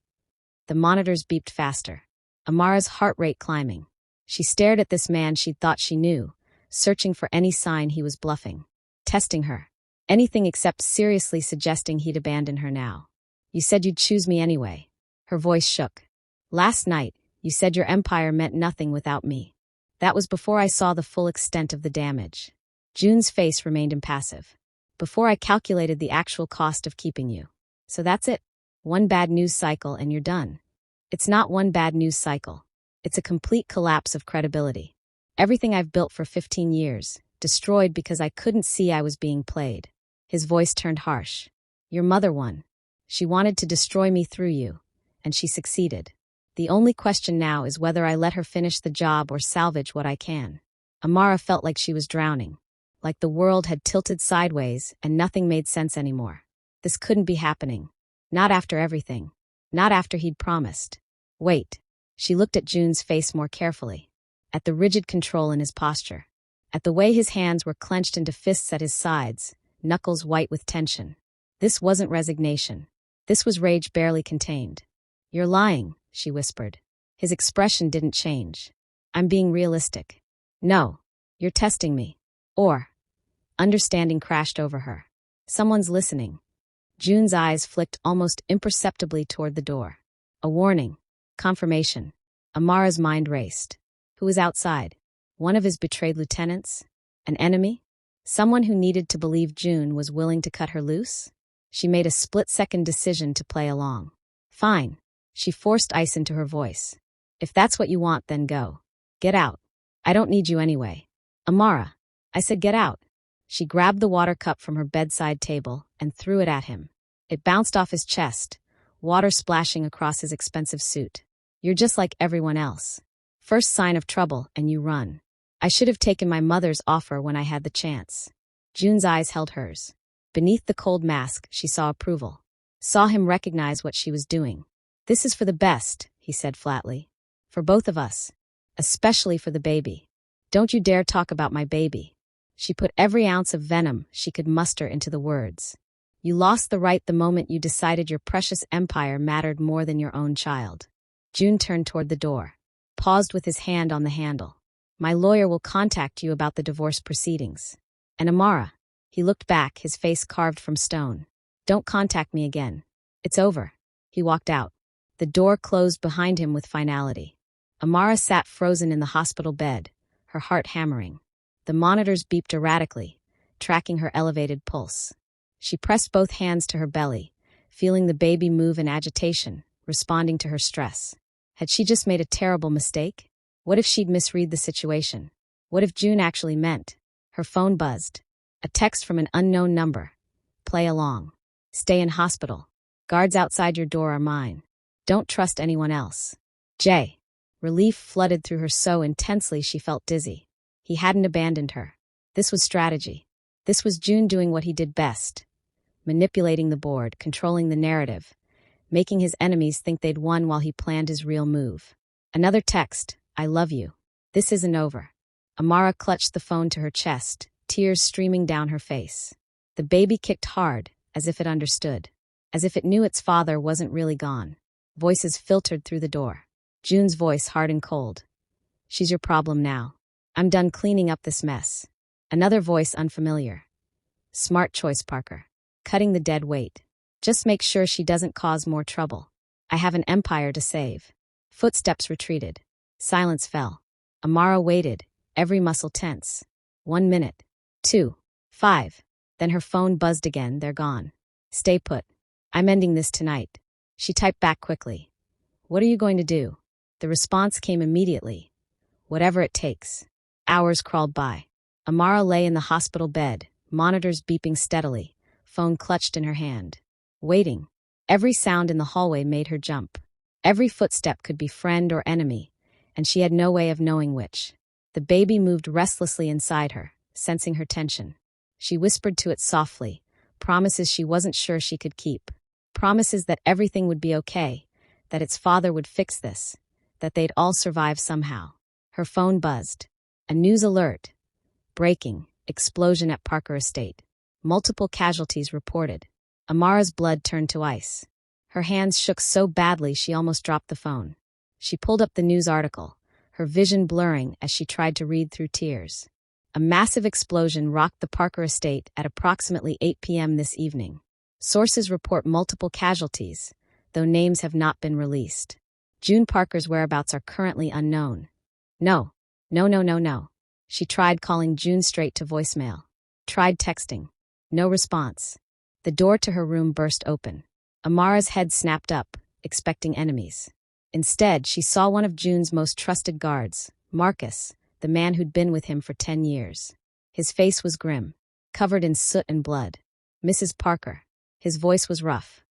The monitors beeped faster. Amara's heart rate climbing. She stared at this man she'd thought she knew, searching for any sign he was bluffing. testing her. Anything except seriously suggesting he'd abandon her now. You said you'd choose me anyway. Her voice shook. Last night, you said your empire meant nothing without me. That was before I saw the full extent of the damage. June's face remained impassive. Before I calculated the actual cost of keeping you. So that's it. One bad news cycle and you're done. It's not one bad news cycle. It's a complete collapse of credibility. Everything I've built for 15 years, destroyed because I couldn't see I was being played. His voice turned harsh. Your mother won. She wanted to destroy me through you, and she succeeded. The only question now is whether I let her finish the job or salvage what I can. Amara felt like she was drowning, like the world had tilted sideways and nothing made sense anymore. This couldn't be happening. Not after everything. Not after he'd promised. Wait. She looked at June's face more carefully. At the rigid control in his posture. At the way his hands were clenched into fists at his sides, knuckles white with tension. This wasn't resignation. This was rage barely contained. You're lying, she whispered. His expression didn't change. I'm being realistic. No, you're testing me. Or. Understanding crashed over her. Someone's listening. June's eyes flicked almost imperceptibly toward the door. A warning. Confirmation. Amara's mind raced. Who was outside? One of his betrayed lieutenants? An enemy? Someone who needed to believe June was willing to cut her loose? She made a split-second decision to play along. Fine. She forced ice into her voice. If that's what you want, then go. Get out. I don't need you anyway. Amara. I said get out. She grabbed the water cup from her bedside table and threw it at him. It bounced off his chest, water splashing across his expensive suit. You're just like everyone else. First sign of trouble and you run. I should have taken my mother's offer when I had the chance. June's eyes held hers. Beneath the cold mask, she saw approval. Saw him recognize what she was doing. This is for the best, he said flatly. For both of us. Especially for the baby. Don't you dare talk about my baby. She put every ounce of venom she could muster into the words. You lost the right the moment you decided your precious empire mattered more than your own child. June turned toward the door. Paused with his hand on the handle. My lawyer will contact you about the divorce proceedings. And Amara. He looked back, his face carved from stone. Don't contact me again. It's over. He walked out. The door closed behind him with finality. Amara sat frozen in the hospital bed, her heart hammering. The monitors beeped erratically, tracking her elevated pulse. She pressed both hands to her belly, feeling the baby move in agitation, responding to her stress. Had she just made a terrible mistake? What if she'd misread the situation? What if June actually meant? Her phone buzzed. A text from an unknown number. Play along. Stay in hospital. Guards outside your door are mine. Don't trust anyone else. Jay. Relief flooded through her so intensely she felt dizzy. He hadn't abandoned her. This was strategy. This was June doing what he did best. Manipulating the board, controlling the narrative, making his enemies think they'd won while he planned his real move. Another text. I love you. This isn't over. Amara clutched the phone to her chest, tears streaming down her face. The baby kicked hard, as if it understood. As if it knew its father wasn't really gone. Voices filtered through the door. June's voice hard and cold. She's your problem now. I'm done cleaning up this mess. Another voice unfamiliar. Smart choice, Parker. Cutting the dead weight. Just make sure she doesn't cause more trouble. I have an empire to save. Footsteps retreated. Silence fell. Amara waited, every muscle tense. 1 minute. 2. 5. Then her phone buzzed again, they're gone. Stay put. I'm ending this tonight. She typed back quickly. What are you going to do? The response came immediately. Whatever it takes. Hours crawled by. Amara lay in the hospital bed, monitors beeping steadily, phone clutched in her hand. Waiting. Every sound in the hallway made her jump. Every footstep could be friend or enemy, and she had no way of knowing which. The baby moved restlessly inside her, sensing her tension. She whispered to it softly, promises she wasn't sure she could keep. Promises that everything would be okay, that its father would fix this, that they'd all survive somehow. Her phone buzzed. A news alert. Breaking. Explosion at Parker Estate. Multiple casualties reported. Amara's blood turned to ice. Her hands shook so badly she almost dropped the phone. She pulled up the news article, her vision blurring as she tried to read through tears. A massive explosion rocked the Parker estate at approximately 8 p.m. this evening. Sources report multiple casualties, though names have not been released. June Parker's whereabouts are currently unknown. No. No. She tried calling June straight to voicemail. Tried texting. No response. The door to her room burst open. Amara's head snapped up, expecting enemies. Instead, she saw one of June's most trusted guards, Marcus, the man who'd been with him for 10 years. His face was grim, covered in soot and blood. "Mrs. Parker." His voice was rough.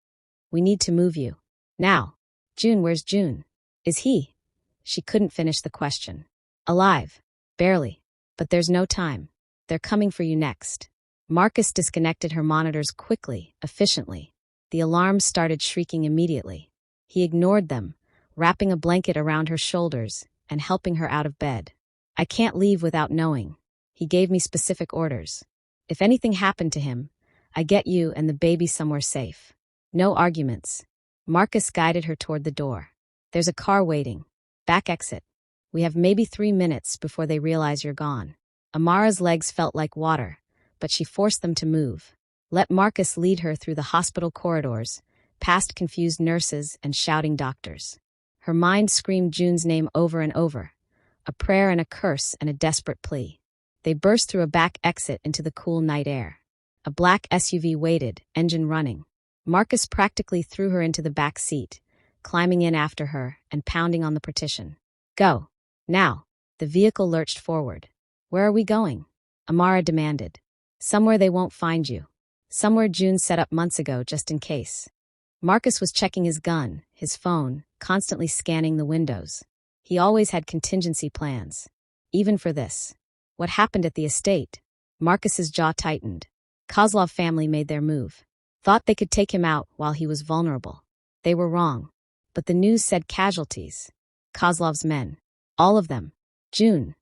"We need to move you. Now." "June, where's June?" "Is he?" She couldn't finish the question. "Alive. Barely. But there's no time. They're coming for you next." Marcus disconnected her monitors quickly, efficiently. The alarms started shrieking immediately. He ignored them, wrapping a blanket around her shoulders and helping her out of bed. "I can't leave without knowing. He gave me specific orders. If anything happened to him, I get you and the baby somewhere safe. No arguments." Marcus guided her toward the door. "There's a car waiting. Back exit. We have maybe 3 minutes before they realize you're gone." Amara's legs felt like water, but she forced them to move. Let Marcus lead her through the hospital corridors, past confused nurses and shouting doctors. Her mind screamed June's name over and over, a prayer and a curse and a desperate plea. They burst through a back exit into the cool night air. A black SUV waited, engine running. Marcus practically threw her into the back seat, climbing in after her and pounding on the partition. "Go. Now." The vehicle lurched forward. "Where are we going?" Amara demanded. "Somewhere they won't find you. Somewhere June set up months ago just in case." Marcus was checking his gun, his phone, constantly scanning the windows. He always had contingency plans. Even for this. What happened at the estate? Marcus's jaw tightened. Kozlov family made their move. Thought they could take him out while he was vulnerable. They were wrong. But the news said casualties. Kozlov's men. All of them. June.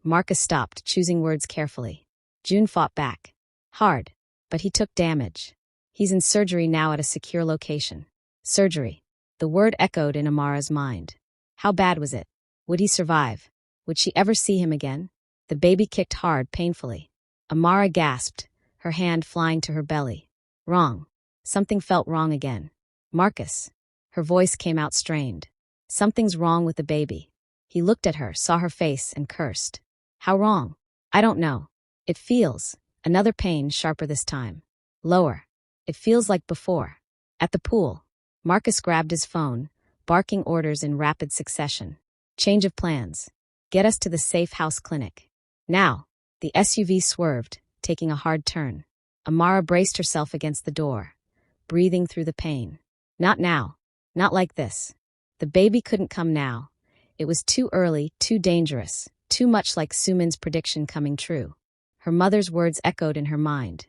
Marcus stopped, choosing words carefully. June fought back. Hard. But he took damage. He's in surgery now at a secure location. Surgery. The word echoed in Amara's mind. How bad was it? Would he survive? Would she ever see him again? The baby kicked hard, painfully. Amara gasped, her hand flying to her belly. Wrong. Something felt wrong again. "Marcus." Her voice came out strained. "Something's wrong with the baby." He looked at her, saw her face, and cursed. "How wrong?" "I don't know. It feels." Another pain, sharper this time. "Lower." "It feels like before." At the pool. Marcus grabbed his phone, barking orders in rapid succession. "Change of plans. Get us to the safe house clinic. Now." The SUV swerved, taking a hard turn. Amara braced herself against the door, breathing through the pain. Not now. Not like this. The baby couldn't come now. It was too early, too dangerous, too much like Sumin's prediction coming true. Her mother's words echoed in her mind.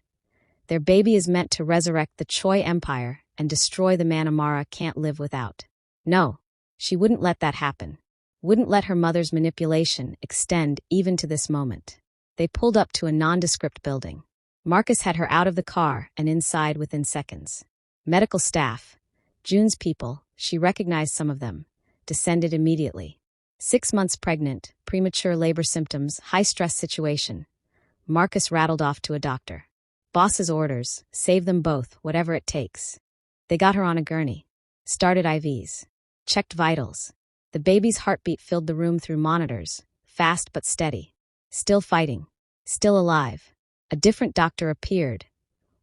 Their baby is meant to resurrect the Choi Empire and destroy the man Amara can't live without. No, she wouldn't let that happen. Wouldn't let her mother's manipulation extend even to this moment. They pulled up to a nondescript building. Marcus had her out of the car and inside within seconds. Medical staff, June's people, she recognized some of them, descended immediately. 6 months pregnant, premature labor symptoms, high-stress situation. Marcus rattled off to a doctor. Boss's orders, save them both, whatever it takes. They got her on a gurney. Started IVs. Checked vitals. The baby's heartbeat filled the room through monitors, fast but steady. Still fighting. Still alive. A different doctor appeared.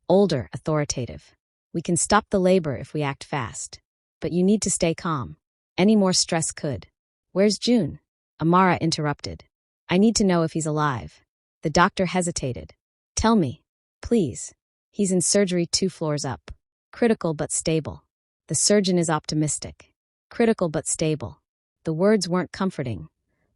Older, authoritative. "We can stop the labor if we act fast. But you need to stay calm. Any more stress could." "Where's June?" Amara interrupted. "I need to know if he's alive." The doctor hesitated. "Tell me. Please." "He's in surgery 2 floors up. Critical but stable." The surgeon is optimistic. Critical but stable. The words weren't comforting,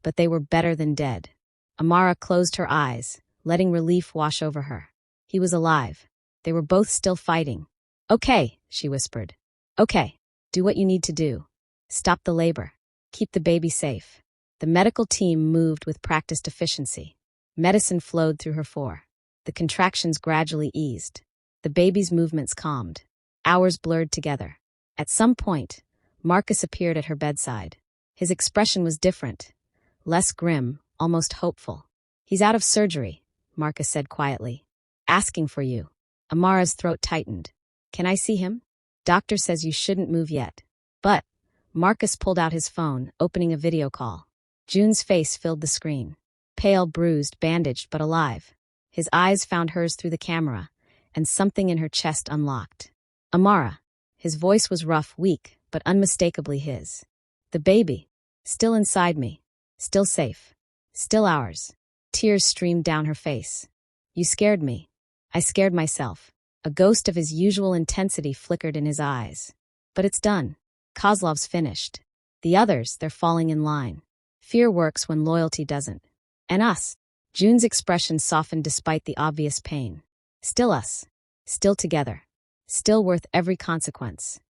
but they were better than dead. Amara closed her eyes, letting relief wash over her. He was alive. They were both still fighting. "Okay," she whispered. "Okay. Do what you need to do. Stop the labor. Keep the baby safe." The medical team moved with practiced efficiency. Medicine flowed through her fore. The contractions gradually eased. The baby's movements calmed. Hours blurred together. At some point, Marcus appeared at her bedside. His expression was different. Less grim, almost hopeful. He's out of surgery, Marcus said quietly. Asking for you. Amara's throat tightened. Can I see him? Doctor says you shouldn't move yet. But Marcus pulled out his phone, opening a video call. June's face filled the screen. Pale, bruised, bandaged, but alive. His eyes found hers through the camera, and something in her chest unlocked. Amara. His voice was rough, weak, but unmistakably his. The baby. Still inside me. Still safe. Still ours. Tears streamed down her face. You scared me. I scared myself. A ghost of his usual intensity flickered in his eyes. But it's done. Kozlov's finished. The others, they're falling in line. Fear works when loyalty doesn't. And us. June's expression softened despite the obvious pain. Still us. Still together. Still worth every consequence.